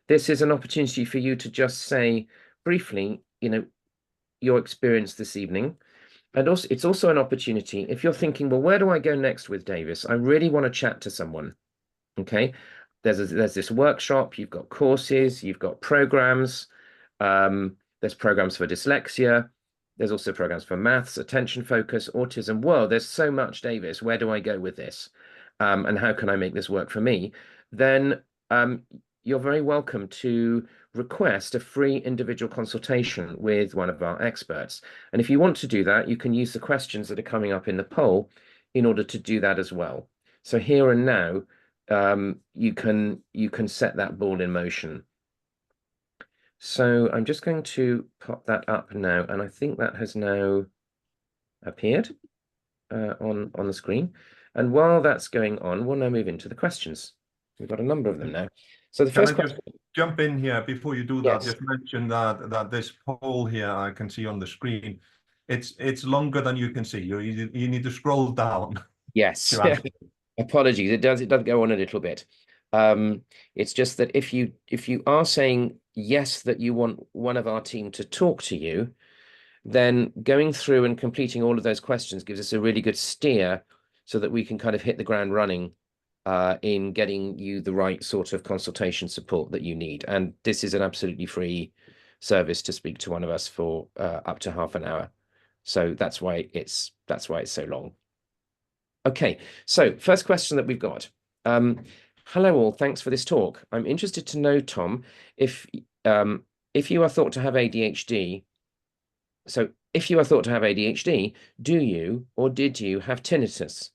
This is an opportunity for you to just say briefly, your experience this evening. And also, it's also an opportunity if you're thinking, well, where do I go next with Davis? I really want to chat to someone. Okay, there's this workshop, you've got courses, you've got programs. There's programs for dyslexia. There's also programs for maths, attention focus, autism. Whoa, there's so much, Davis. Where do I go with this? And how can I make this work for me? Then you're very welcome to request a free individual consultation with one of our experts. And if you want to do that, you can use the questions that are coming up in the poll in order to do that as well. So here and now, you can set that ball in motion. So I'm just going to pop that up now, and I think that has now appeared on the screen. And while that's going on, we'll now move into the questions. We've got a number of them now. So the first question. Just jump in here before you do Yes. that? Just mention that this poll here I can see on the screen. It's longer than you can see. You need to scroll down. Yes. Apologies. It does go on a little bit. It's just that if you are saying yes that you want one of our team to talk to you, then going through and completing all of those questions gives us a really good steer so that we can kind of hit the ground running in getting you the right sort of consultation support that you need. And this is an absolutely free service to speak to one of us for up to half an hour. So that's why it's so long. Okay, so first question that we've got. Hello all, thanks for this talk. I'm interested to know, Tom, if you are thought to have ADHD, so if you are thought to have ADHD, do you or did you have tinnitus,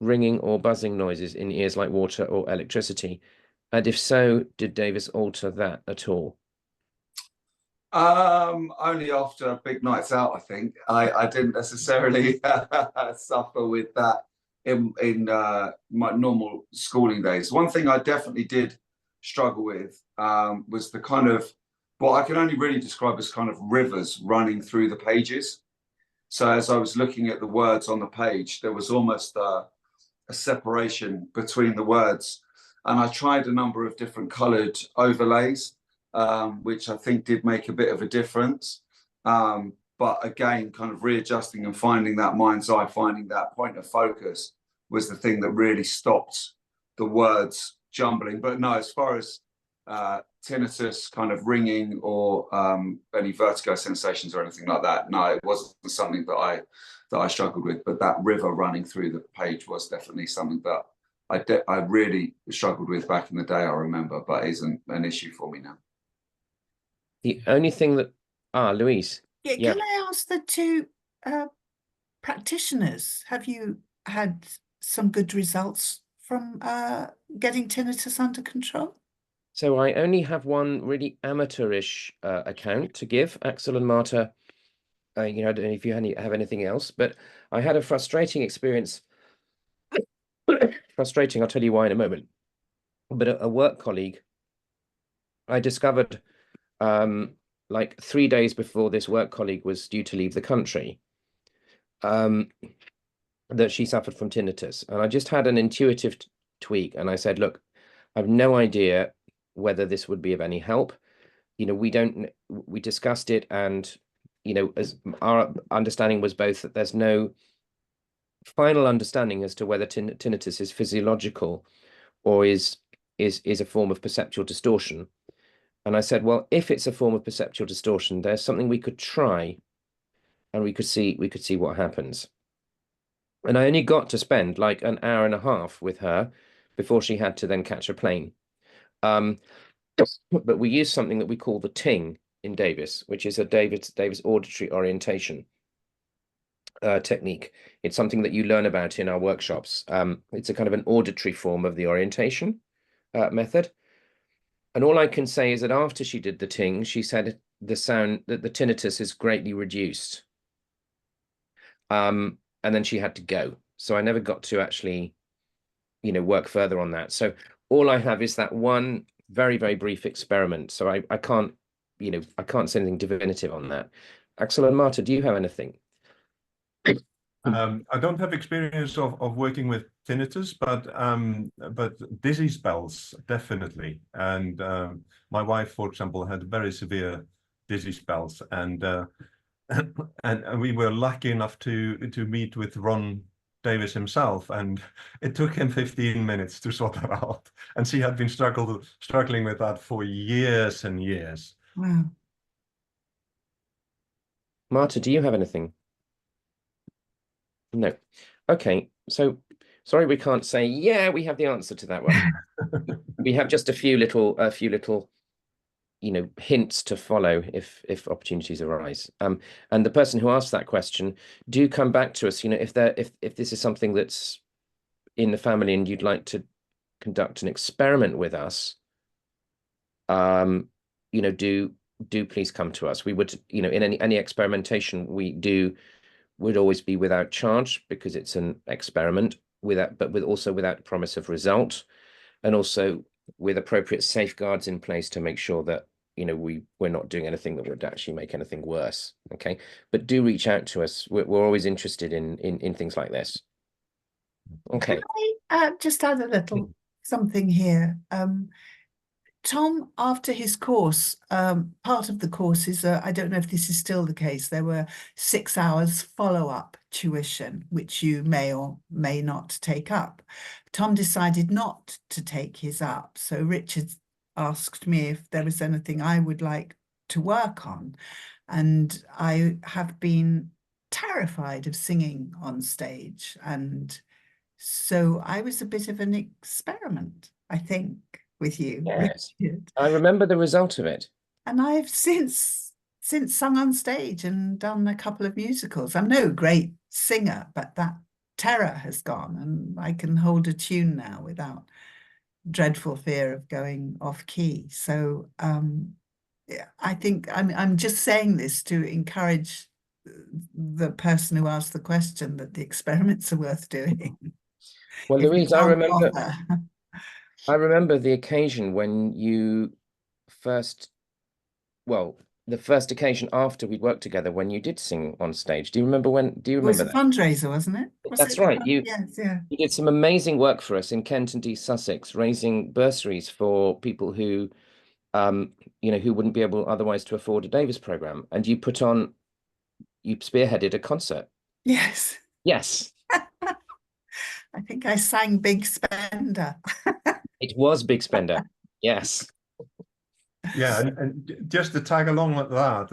ringing or buzzing noises in ears like water or electricity? And if so, did Davis alter that at all? Only after big nights out, I think. I didn't necessarily suffer with that in my normal schooling days. One thing I definitely did struggle with was the kind of what I can only really describe as kind of rivers running through the pages. So as I was looking at the words on the page, there was almost a separation between the words. and I tried a number of different coloured overlays, which I think did make a bit of a difference. But again, kind of readjusting and finding that mind's eye, finding that point of focus was the thing that really stopped the words jumbling. But no, as far as tinnitus, kind of ringing, or any vertigo sensations or anything like that, no, it wasn't something that I struggled with. But that river running through the page was definitely something that I really struggled with back in the day, I remember, but isn't an issue for me now. The only thing that Louise. Yeah, can I ask the two practitioners, have you had some good results from getting tinnitus under control? So I only have one really amateurish account to give, Axel and Marta. I don't know if you have anything else, but I had a frustrating experience. Frustrating, I'll tell you why in a moment. But a work colleague, I discovered like 3 days before this work colleague was due to leave the country, that she suffered from tinnitus. And I just had an intuitive tweak. And I said, look, I have no idea whether this would be of any help. We discussed it, and, as our understanding was both that there's no final understanding as to whether tinnitus is physiological or is a form of perceptual distortion. And I said, well, if it's a form of perceptual distortion, there's something we could try, and we could see what happens. And I only got to spend like an hour and a half with her before she had to then catch a plane. But we use something that we call the ting in Davis, which is a Davis auditory orientation technique. It's something that you learn about in our workshops. It's a kind of an auditory form of the orientation method. And all I can say is that after she did the ting, she said the tinnitus is greatly reduced. And then she had to go. So I never got to actually, work further on that. So all I have is that one very, very brief experiment. So I can't, I can't say anything definitive on that. Axel and Marta, do you have anything? I don't have experience of working with tinnitus, but dizzy spells definitely. And my wife, for example, had very severe dizzy spells, and we were lucky enough to meet with Ron Davis himself, and it took him 15 minutes to sort that out. And she had been struggling with that for years and years. Wow. Marta, do you have anything? No. Okay. So sorry, we can't say, yeah, we have the answer to that one. We have just a few little, hints to follow if opportunities arise. And the person who asked that question, do come back to us. If this is something that's in the family and you'd like to conduct an experiment with us, do please come to us. We would, in any experimentation we do would always be without charge, because it's an experiment, but also without promise of result, and also with appropriate safeguards in place to make sure that we're not doing anything that would actually make anything worse. Okay, but do reach out to us. We're always interested in things like this. Okay. Can I just add a little something here? Tom, after his course, part of the course is, I don't know if this is still the case, there were 6 hours follow-up tuition, which you may or may not take up. Tom decided not to take his up. So Richard asked me if there was anything I would like to work on. And I have been terrified of singing on stage. And so I was a bit of an experiment, I think, with you. Yes. Richard. I remember the result of it. And I've since sung on stage and done a couple of musicals. I'm no great singer, but that terror has gone, and I can hold a tune now without dreadful fear of going off key. So I think I'm just saying this to encourage the person who asked the question that the experiments are worth doing. Well, If you Louise, I can't remember offer. I remember the occasion when you first, well, the first occasion after we'd worked together when you did sing on stage. Do you remember when? Do you It was remember a that? fundraiser, wasn't it? Was That's it? right. Yes, yeah. You did some amazing work for us in Kent and East Sussex, raising bursaries for people who, who wouldn't be able otherwise to afford a Davis program. And you spearheaded a concert. Yes. Yes. I think I sang Big Spender. It was Big Spender. Yes. Yeah, and just to tag along with that,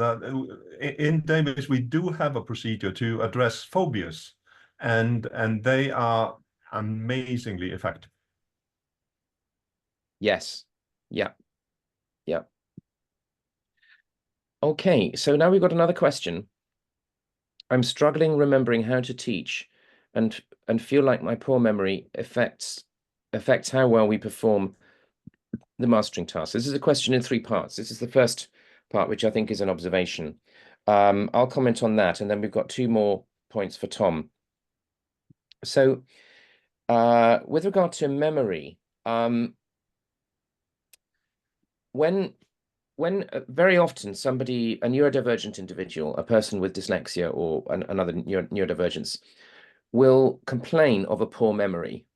in Davis we do have a procedure to address phobias, and they are amazingly effective. Yes. Yeah. Yeah. Okay, so now we've got another question. I'm struggling remembering how to teach and feel like my poor memory affects how well we perform the mastering task. This is a question in 3 parts. This is the first part, which I think is an observation. I'll comment on that, and then we've got 2 more points for Tom. So with regard to memory, when very often a neurodivergent individual, a person with dyslexia or another neurodivergence, will complain of a poor memory.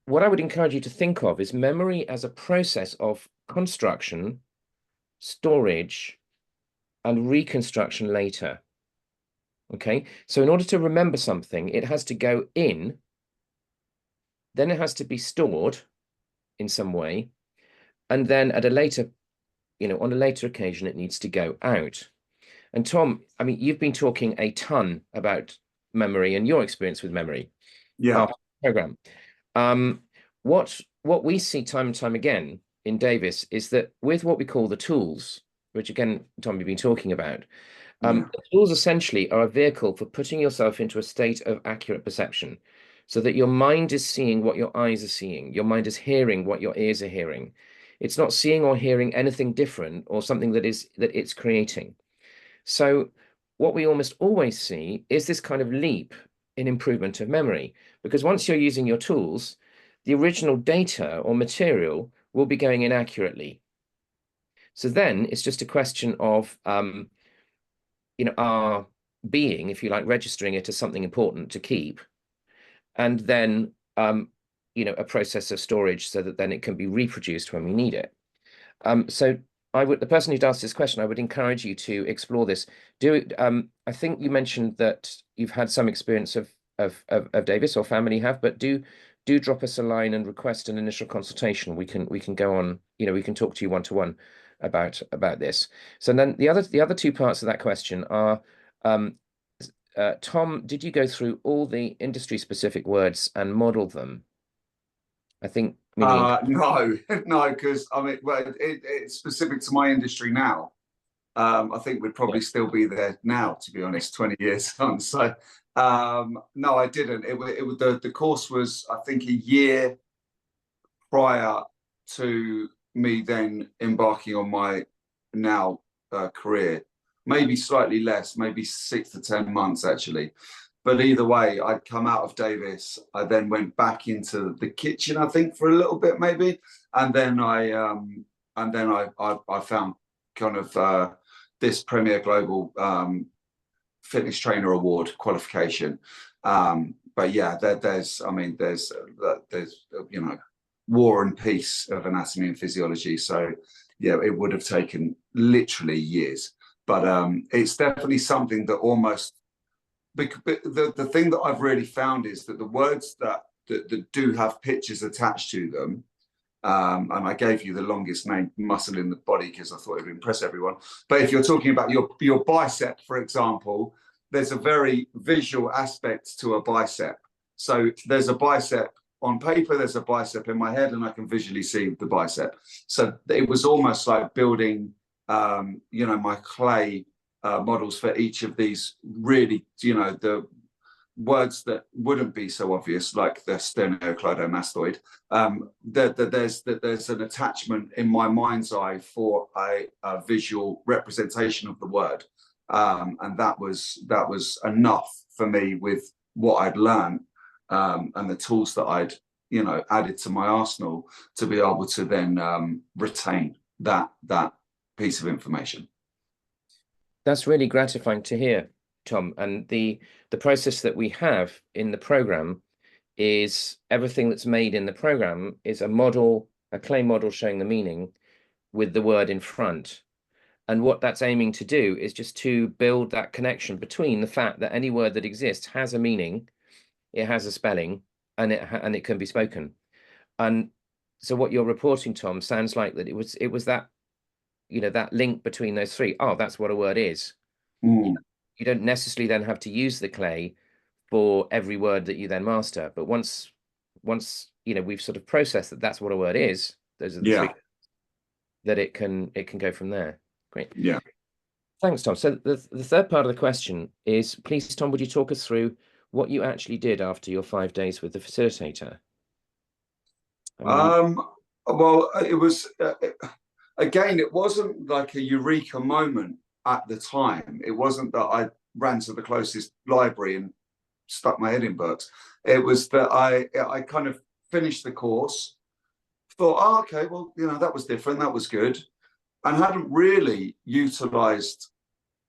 What I would encourage you to think of is memory as a process of construction, storage, and reconstruction later. Okay, so in order to remember something, it has to go in, then it has to be stored in some way, and then at a later, on a later occasion, it needs to go out. And Tom, I mean, you've been talking a ton about memory and your experience with memory. Yeah. Program. What we see time and time again in Davis is that with what we call the tools, which again, Tom, you've been talking about, the tools essentially are a vehicle for putting yourself into a state of accurate perception, so that your mind is seeing what your eyes are seeing, your mind is hearing what your ears are hearing. It's not seeing or hearing anything different or something that it's creating. So what we almost always see is this kind of leap in improvement of memory, because once you're using your tools, the original data or material will be going in accurately. So then it's just a question of, our being, if you like, registering it as something important to keep, and then, a process of storage so that then it can be reproduced when we need it. So the person who'd asked this question, I would encourage you to explore this. I think you mentioned that you've had some experience of Davis, or family have, but do drop us a line and request an initial consultation. We can go on, we can talk to you one-to-one about this. So then the other 2 parts of that question are, Tom, did you go through all the industry specific words and model them? I think no, because I mean, well, it's specific to my industry now. I think we'd probably still be there now, to be honest, 20 years on. So no, I didn't. The course was, I think, a year prior to me then embarking on my now career. Maybe slightly less, maybe 6 to 10 months actually. But either way, I'd come out of Davis. I then went back into the kitchen, I think, for a little bit, maybe, and then I found kind of this Premier Global Fitness Trainer Award qualification. But yeah, there's War and Peace of Anatomy and Physiology. So yeah, it would have taken literally years. But it's definitely something that almost. The thing that I've really found is that the words that do have pictures attached to them, and I gave you the longest named muscle in the body because I thought it would impress everyone. But if you're talking about your bicep, for example, there's a very visual aspect to a bicep. So there's a bicep on paper, there's a bicep in my head, and I can visually see the bicep. So it was almost like building, my clay models for each of these really, the words that wouldn't be so obvious, like the sternocleidomastoid. There's an attachment in my mind's eye for a visual representation of the word, and that was enough for me with what I'd learned and the tools that I'd added to my arsenal to be able to then retain that piece of information. That's really gratifying to hear, Tom. And the process that we have in the program is everything that's made in the program is a model, a clay model showing the meaning with the word in front. And what that's aiming to do is just to build that connection between the fact that any word that exists has a meaning, it has a spelling, and it can be spoken. And so what you're reporting, Tom, sounds like that it was that, you know, that link between those three. Oh, that's what a word is. Mm. You don't necessarily then have to use the clay for every word that you then master. But once you know we've sort of processed that that's what a word is, those are the Yeah. three, that it can go from there. Great. Yeah. Thanks, Tom. So the third part of the question is, please, Tom, would you talk us through what you actually did after your 5 days with the facilitator? Well, it was again, it wasn't like a eureka moment at the time. It wasn't that I ran to the closest library and stuck my head in books. It was that I kind of finished the course, thought, oh, okay, well, you know, that was different, that was good, and hadn't really utilized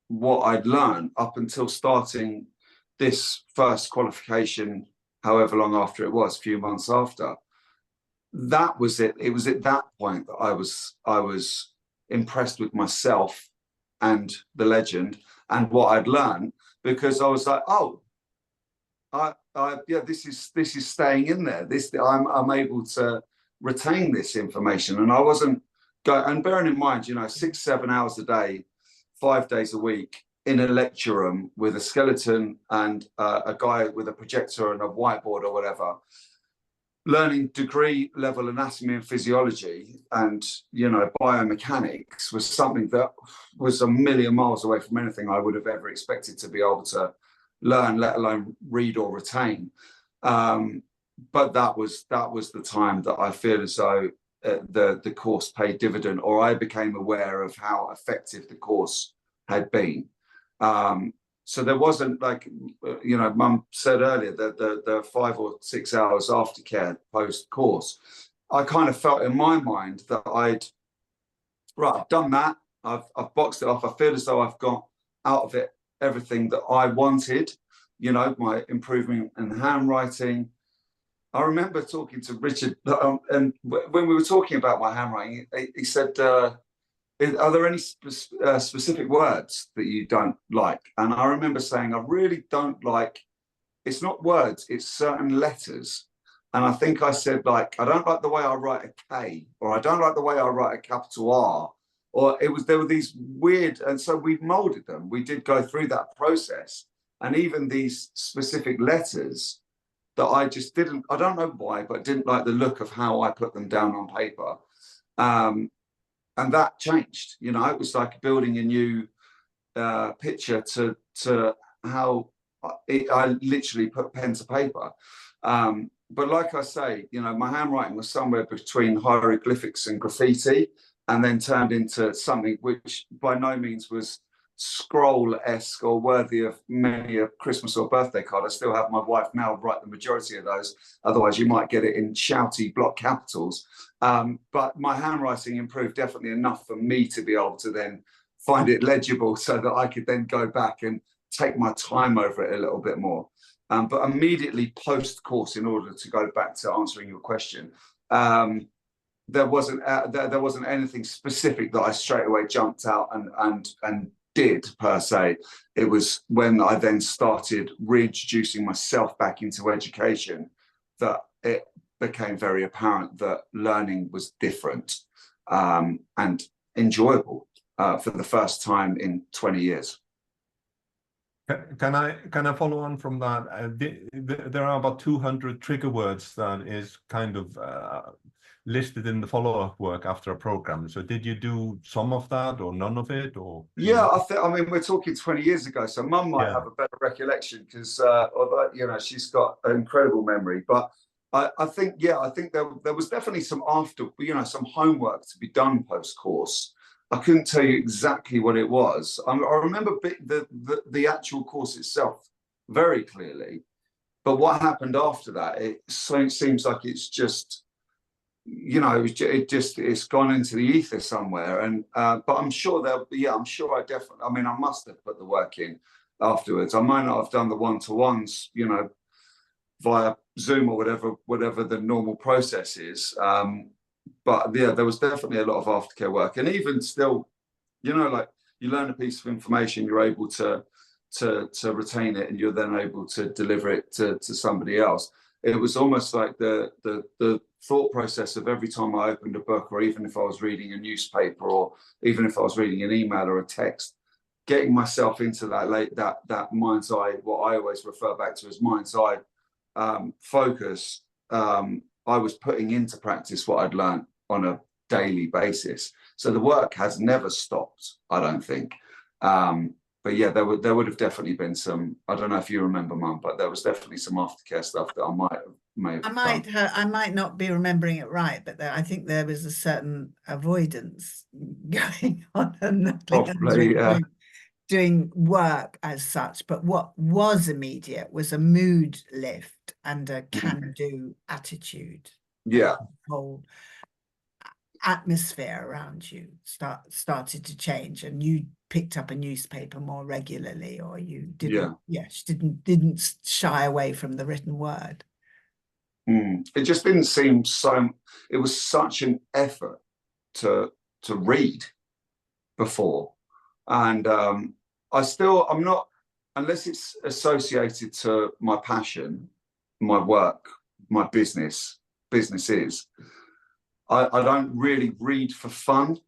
what I'd learned up until starting this first qualification, however long after it was, a few months after. That was it. It was at that point that I was impressed with myself and the legend and what I'd learned, because I was like, oh, yeah, this is staying in there. I'm able to retain this information, and I wasn't going. And bearing in mind, you know, 6-7 hours a day, 5 days a week in a lecture room with a skeleton and a guy with a projector and a whiteboard or whatever, learning degree level anatomy and physiology and, you know, biomechanics was something that was a million miles away from anything I would have ever expected to be able to learn, let alone read or retain. But that was the time that I feel as though the course paid dividend, or I became aware of how effective the course had been. So there wasn't, like, you know, Mum said earlier, that the 5 or 6 hours aftercare post course, I kind of felt in my mind that I've done that, I've boxed it off. I feel as though I've got out of it everything that I wanted, you know, my improvement in handwriting. I remember talking to Richard, and when we were talking about my handwriting, he said, are there any specific words that you don't like? And I remember saying, I really don't like, it's not words, it's certain letters. And I think I said, like, I don't like the way I write a K, or I don't like the way I write a capital R, or there were these weird, and so we molded them. We did go through that process. And even these specific letters that I just didn't, I don't know why, but didn't like the look of how I put them down on paper. And that changed, you know, it was like building a new picture to how I literally put pen to paper. But like I say, you know, my handwriting was somewhere between hieroglyphics and graffiti, and then turned into something which by no means was scroll-esque or worthy of many a Christmas or birthday card. I still have my wife now write the majority of those. Otherwise, you might get it in shouty block capitals. But my handwriting improved definitely enough for me to be able to then find it legible, so that I could then go back and take my time over it a little bit more. But immediately post-course, in order to go back to answering your question, there wasn't anything specific that I straight away jumped out and did per se. It was when I then started reintroducing myself back into education that it became very apparent that learning was different and enjoyable for the first time in 20 years. Can I follow on from that? There are about 200 trigger words that is kind of listed in the follow-up work after a program. So did you do some of that or none of it? Or yeah, I mean, we're talking 20 years ago, so Mum might have a better recollection, because although, you know, she's got an incredible memory. But I think there was definitely some some homework to be done post-course. I couldn't tell you exactly what it was. I remember the actual course itself very clearly, but what happened after that, it seems like it's just, you know, it's gone into the ether somewhere. And but I'm sure I'm sure I mean, I must have put the work in afterwards. I might not have done the one-to-ones, you know, via Zoom or whatever the normal process is. But yeah, there was definitely a lot of aftercare work. And even still, you know, like, you learn a piece of information, you're able to retain it, and you're then able to deliver it to somebody else. It was almost like the thought process of every time I opened a book, or even if I was reading a newspaper, or even if I was reading an email or a text, getting myself into that mind's eye, what I always refer back to as mind's eye focus. I was putting into practice what I'd learned on a daily basis. So the work has never stopped, I don't think. But yeah, there would have definitely been some, I don't know if you remember, Mum, but there was definitely some aftercare stuff that I might not be remembering it right, but I think there was a certain avoidance going on, and nothing doing work as such. But what was immediate was a mood lift and a can-do attitude. Yeah. The whole atmosphere around you started to change, and you picked up a newspaper more regularly, or you didn't didn't shy away from the written word. It just didn't seem so, it was such an effort to read before. And I'm not, unless it's associated to my passion, my work, my businesses, I don't really read for fun.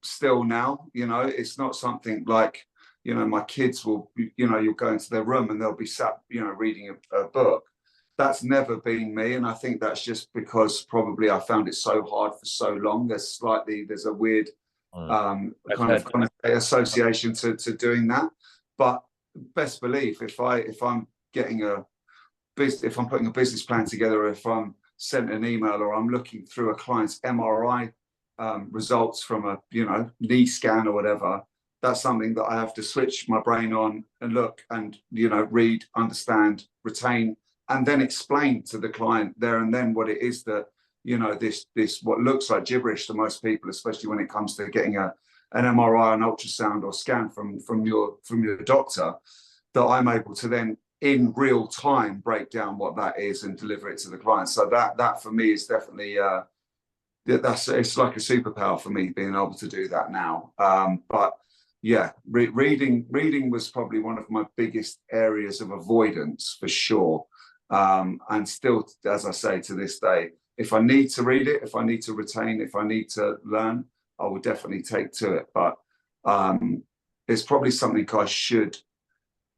Still now, you know, it's not something like, you know, my kids will, you know, you'll go into their room and they'll be sat, you know, reading a book. That's never been me. And I think that's just because probably I found it so hard for so long. There's a weird kind of association to doing that. But best believe, if I'm putting a business plan together, or if I'm sent an email, or I'm looking through a client's MRI results from a, you know, knee scan or whatever, that's something that I have to switch my brain on and look and, you know, read, understand, retain, and then explain to the client there and then what it is that, you know, this what looks like gibberish to most people, especially when it comes to getting an MRI, an ultrasound or scan from your doctor, that I'm able to then in real time break down what that is and deliver it to the client. So that for me is definitely it's like a superpower for me, being able to do that now. But yeah, reading was probably one of my biggest areas of avoidance, for sure. And still, as I say, to this day, if I need to read it, if I need to retain, if I need to learn, I will definitely take to it. But it's probably something I should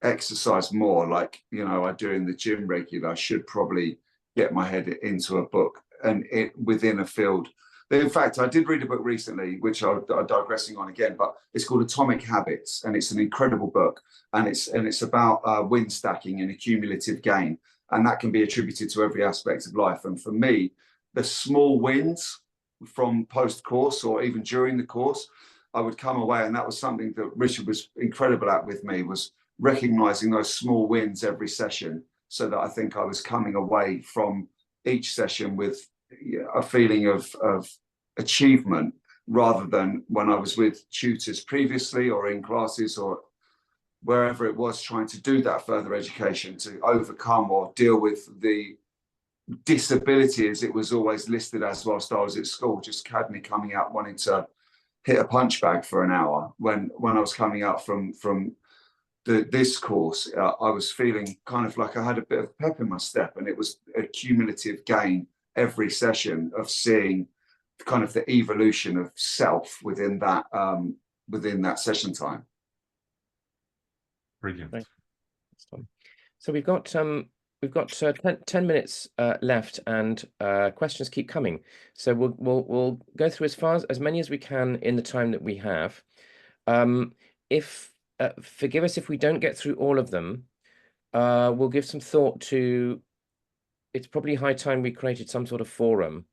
exercise more, like, you know, I do in the gym regular. I should probably get my head into a book and it within a field. In fact, I did read a book recently, which I'm digressing on again, but it's called Atomic Habits, and it's an incredible book, and it's about win stacking and accumulative gain, and that can be attributed to every aspect of life. And for me, the small wins from post-course or even during the course, I would come away, and that was something that Richard was incredible at with me, was recognizing those small wins every session, so that I think I was coming away from each session with a feeling of achievement, rather than when I was with tutors previously or in classes or wherever it was, trying to do that further education to overcome or deal with the disability, as it was always listed as whilst I was at school. Just had me coming out wanting to hit a punch bag for an hour. When I was coming out from this course, I was feeling kind of like I had a bit of pep in my step, and it was a cumulative gain every session of seeing kind of the evolution of self within that session time. Brilliant. So we've got 10 minutes left, and questions keep coming. So we'll go through as many as we can in the time that we have. Forgive us if we don't get through all of them. We'll give some thought to. It's probably high time we created some sort of forum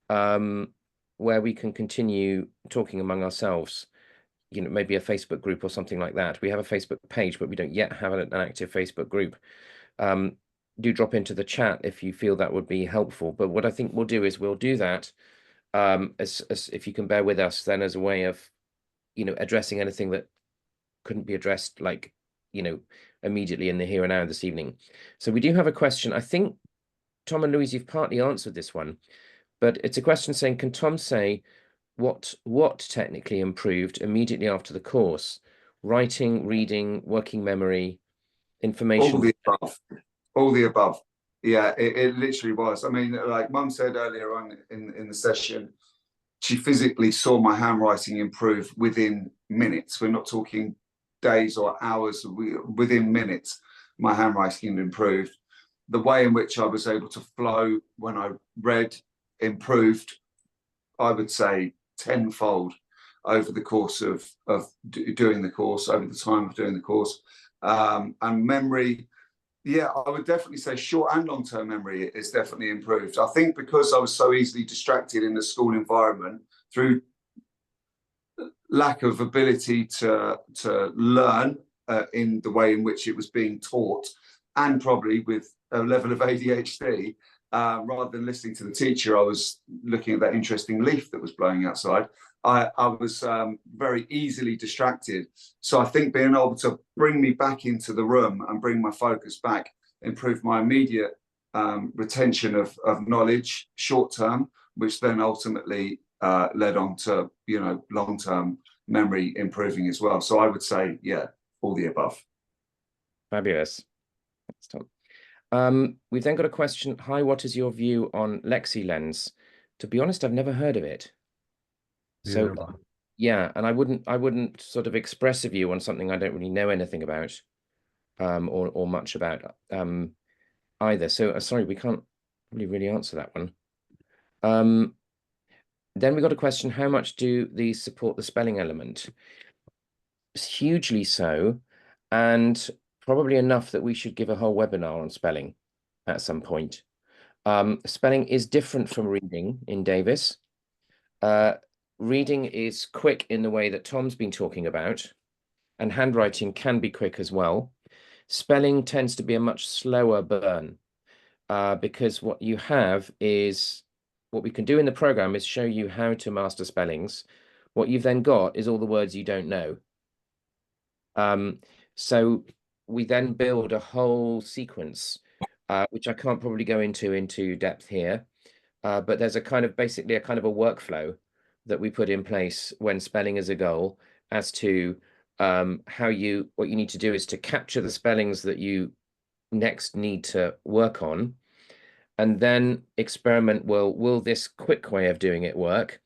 where we can continue talking among ourselves. You know, maybe a Facebook group or something like that. We have a Facebook page, but we don't yet have an active Facebook group. do drop into the chat if you feel that would be helpful. But what I think we'll do is we'll do that as if you can bear with us, then as a way of, you know, addressing anything that couldn't be addressed, like, you know, immediately in the here and now this evening. So we do have a question. I think Tom and Louise, you've partly answered this one, but it's a question saying, can Tom say what technically improved immediately after the course? Writing, reading, working memory, information. All the above. All the above. Yeah, it literally was. I mean, like Mum said earlier on in the session, she physically saw my handwriting improve within minutes. We're not talking days or hours. Within minutes, my handwriting improved. The way in which I was able to flow when I read improved, I would say, tenfold over the course of doing the course, over the time of doing the course. And memory, yeah, I would definitely say short and long-term memory is definitely improved. I think because I was so easily distracted in the school environment through lack of ability to learn in the way in which it was being taught, and probably with a level of ADHD, rather than listening to the teacher, I was looking at that interesting leaf that was blowing outside. I was very easily distracted. So I think being able to bring me back into the room and bring my focus back improved my immediate retention of knowledge short term, which then ultimately led on to, you know, long-term memory improving as well. So I would say, yeah, all the above. Fabulous. Thanks, Tom. We've then got a question. Hi, what is your view on LexiLens? To be honest, I've never heard of it. So yeah, and I wouldn't sort of express a view on something I don't really know anything about, or much about either. So sorry, we can't really answer that one. Then we got a question: how much do these support the spelling element? Hugely so, and probably enough that we should give a whole webinar on spelling at some point. Spelling is different from reading in Davis. Reading is quick in the way that Tom's been talking about, and handwriting can be quick as well. Spelling tends to be a much slower burn, because what you have is, what we can do in the program is show you how to master spellings. What you've then got is all the words you don't know. So we then build a whole sequence, which I can't probably go into depth here, but there's basically a kind of a workflow that we put in place when spelling is a goal, as to what you need to do is to capture the spellings that you next need to work on, and then experiment, will this quick way of doing it work?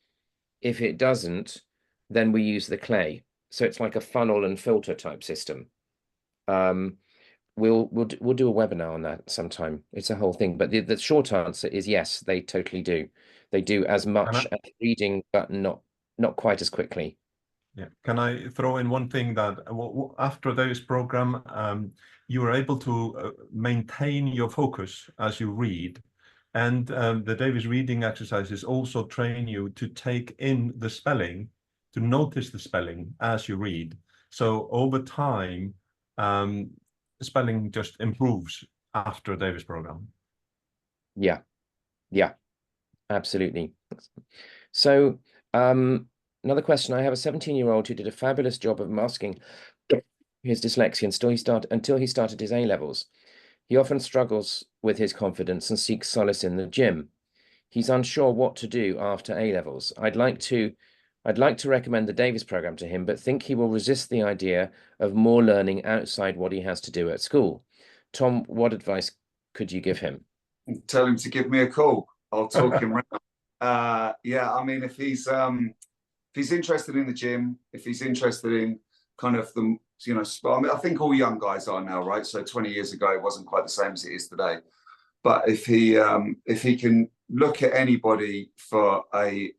If it doesn't, then we use the clay. So it's like a funnel and filter type system. We'll do a webinar on that sometime. It's a whole thing, but the short answer is yes, they totally do. They do as much as reading, but not quite as quickly. Yeah. Can I throw in one thing that after this program, you are able to maintain your focus as you read, and the Davis reading exercises also train you to take in the spelling, to notice the spelling as you read. So over time, spelling just improves after Davis program. Yeah, absolutely. So another question. I have a 17-year-old who did a fabulous job of masking his dyslexia until he started his A-levels. He often struggles with his confidence and seeks solace in the gym. He's unsure what to do after A-levels. I'd like to recommend the Davis program to him, but think he will resist the idea of more learning outside what he has to do at school. Tom, what advice could you give him? Tell him to give me a call. I'll talk him around. Yeah, I mean, if he's interested in the gym, if he's interested in kind of the, you know, I mean, I think all young guys are now, right? So 20 years ago, it wasn't quite the same as it is today. But if he can look at anybody for a,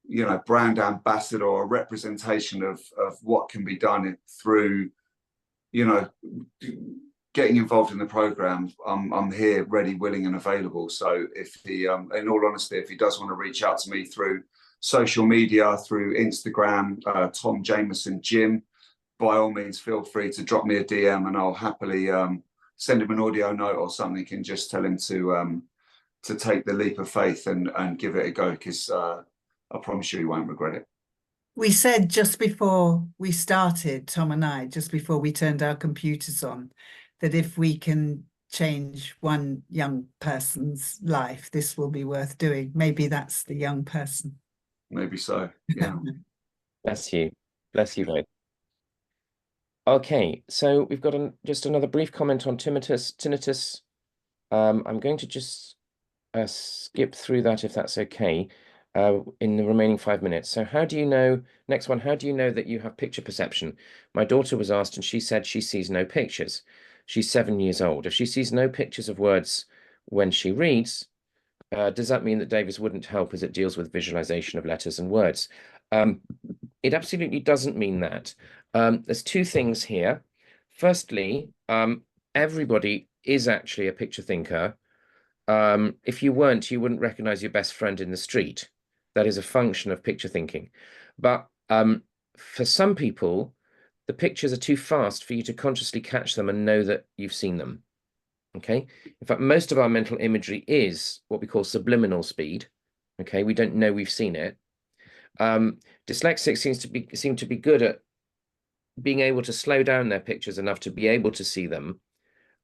you know, brand ambassador or a representation of what can be done through, you know, getting involved in the program, I'm here, ready, willing, and available. So if he, in all honesty, if he does want to reach out to me through social media, through Instagram, Tom Jameson Gym, by all means, feel free to drop me a DM, and I'll happily send him an audio note or something and just tell him to take the leap of faith and give it a go, because I promise you he won't regret it. We said just before we started, Tom and I, just before we turned our computers on, that if we can change one young person's life, this will be worth doing. Maybe that's the young person. Maybe so, yeah. Bless you. Bless you both. Okay, so we've got just another brief comment on tinnitus. I'm going to just skip through that if that's okay, in the remaining 5 minutes. So how do you know, next one, how do you know that you have picture perception? My daughter was asked and she said she sees no pictures. She's 7 years old. If she sees no pictures of words when she reads, does that mean that Davis wouldn't help as it deals with visualization of letters and words? It absolutely doesn't mean that. There's two things here. Firstly, everybody is actually a picture thinker. If you weren't, you wouldn't recognize your best friend in the street. That is a function of picture thinking. But for some people, the pictures are too fast for you to consciously catch them and know that you've seen them. Okay. In fact, most of our mental imagery is what we call subliminal speed. Okay. We don't know we've seen it. Dyslexics seem to be good at being able to slow down their pictures enough to be able to see them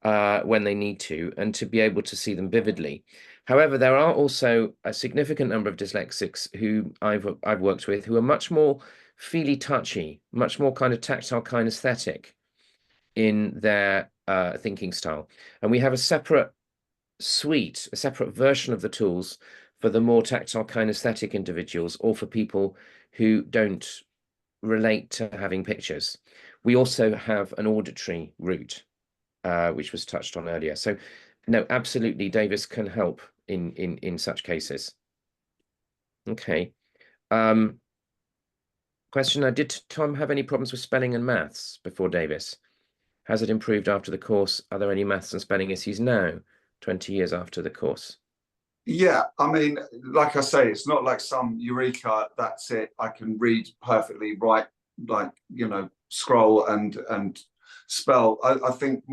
when they need to, and to be able to see them vividly. However, there are also a significant number of dyslexics who I've worked with who are much more feely touchy, much more kind of tactile kinesthetic in their thinking style. And we have a separate suite, a separate version of the tools for the more tactile kinesthetic individuals, or for people who don't relate to having pictures. We also have an auditory route, which was touched on earlier. So no, absolutely, Davis can help in such cases. Okay. Question, did Tom have any problems with spelling and maths before Davis? Has it improved after the course? Are there any maths and spelling issues now, 20 years after the course? Yeah, I mean, like I say, it's not like some eureka, that's it, I can read perfectly, write, like, you know, scroll and spell. I think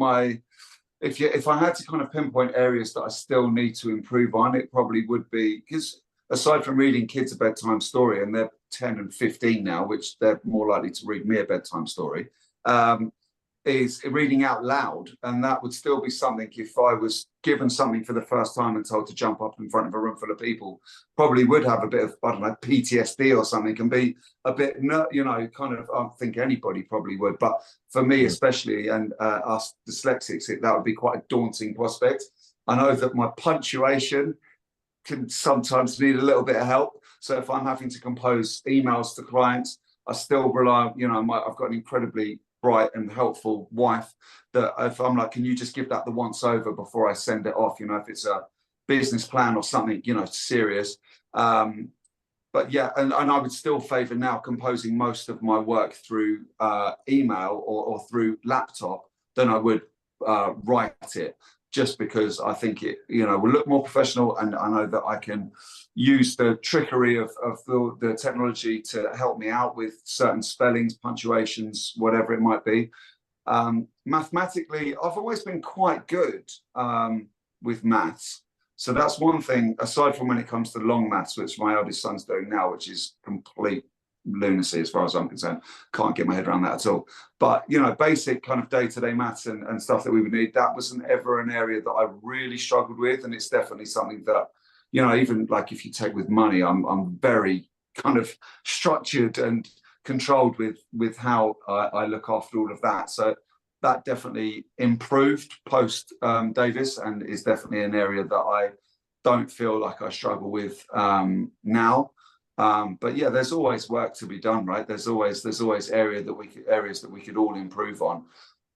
if I had to kind of pinpoint areas that I still need to improve on, it probably would be, because aside from reading kids a bedtime story, and they're 10 and 15 now, which they're more likely to read me a bedtime story, is reading out loud. And that would still be something, if I was given something for the first time and told to jump up in front of a room full of people, probably would have a bit of, I don't know, PTSD or something, and be a bit, you know, kind of, I think anybody probably would. But for me, especially, and us dyslexics, that would be quite a daunting prospect. I know that my punctuation can sometimes need a little bit of help. So if I'm having to compose emails to clients, I still rely on, you know, I've got an incredibly bright and helpful wife, that if I'm like, can you just give that the once over before I send it off, you know, if it's a business plan or something, you know, serious. But yeah, and I would still favor now composing most of my work through email or through laptop than I would write it, just because I think it, you know, will look more professional, and I know that I can use the trickery of the technology to help me out with certain spellings, punctuations, whatever it might be. Mathematically, I've always been quite good with maths. So that's one thing, aside from when it comes to long maths, which my eldest son's doing now, which is complete lunacy as far as I'm concerned. Can't get my head around that at all. But, you know, basic kind of day-to-day maths and stuff that we would need, that wasn't ever an area that I really struggled with. And it's definitely something that, you know, even like if you take with money, I'm very kind of structured and controlled with how I look after all of that. So that definitely improved post Davis, and is definitely an area that I don't feel like I struggle with now. But yeah, there's always work to be done, right? There's always areas that we could all improve on.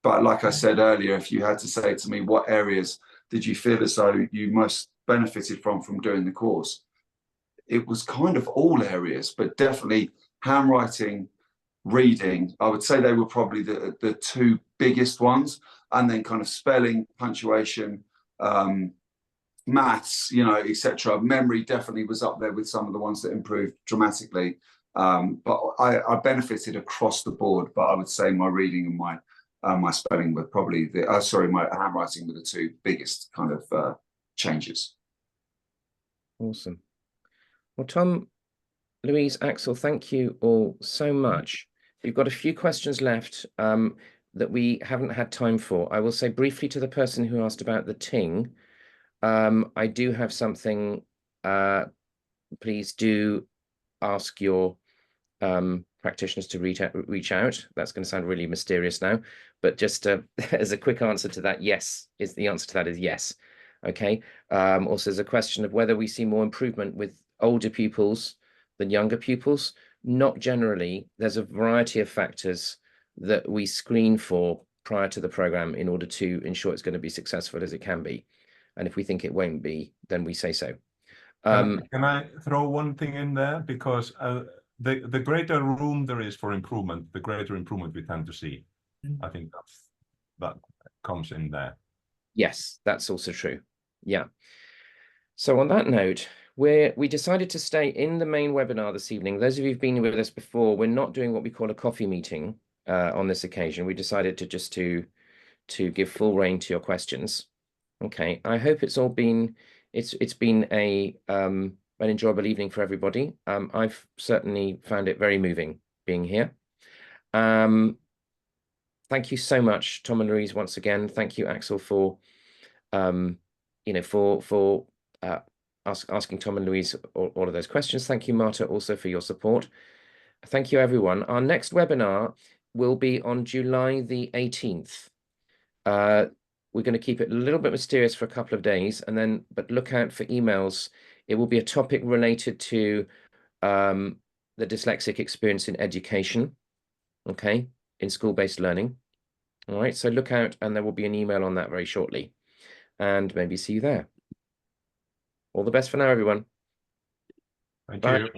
But like I said earlier, if you had to say to me, what areas did you feel as though you most benefited from doing the course? It was kind of all areas, but definitely handwriting, reading. I would say they were probably the two biggest ones, and then kind of spelling, punctuation, maths, you know, etc. Memory definitely was up there with some of the ones that improved dramatically. But I benefited across the board. But I would say my reading and my spelling were probably my handwriting were the two biggest kind of changes. Awesome. Well, Tom, Louise, Axel, thank you all so much. We've got a few questions left that we haven't had time for. I will say briefly to the person who asked about the ting, I do have something. Please do ask your practitioners to reach out. That's going to sound really mysterious now, but just as a quick answer to that, yes, the answer to that is yes. Okay. Also, there's a question of whether we see more improvement with older pupils than younger pupils. Not generally. There's a variety of factors that we screen for prior to the program in order to ensure it's going to be successful as it can be. And if we think it won't be, then we say so. Can I throw one thing in there? Because the greater room there is for improvement, the greater improvement we tend to see. I think that comes in there. Yes, that's also true. Yeah. So on that note, we decided to stay in the main webinar this evening. Those of you who've been with us before, we're not doing what we call a coffee meeting on this occasion. We decided to give full rein to your questions. Okay, I hope it's all been it's been an enjoyable evening for everybody. I've certainly found it very moving being here. Thank you so much, Tom and Louise, once again. Thank you, Axel, for asking Tom and Louise all of those questions. Thank you, Marta, also for your support. Thank you, everyone. Our next webinar will be on July the 18th. We're going to keep it a little bit mysterious for a couple of days, but look out for emails. It will be a topic related to the dyslexic experience in education, okay, in school-based learning. All right, so look out, and there will be an email on that very shortly. And maybe see you there. All the best for now, everyone. Thank Bye. you.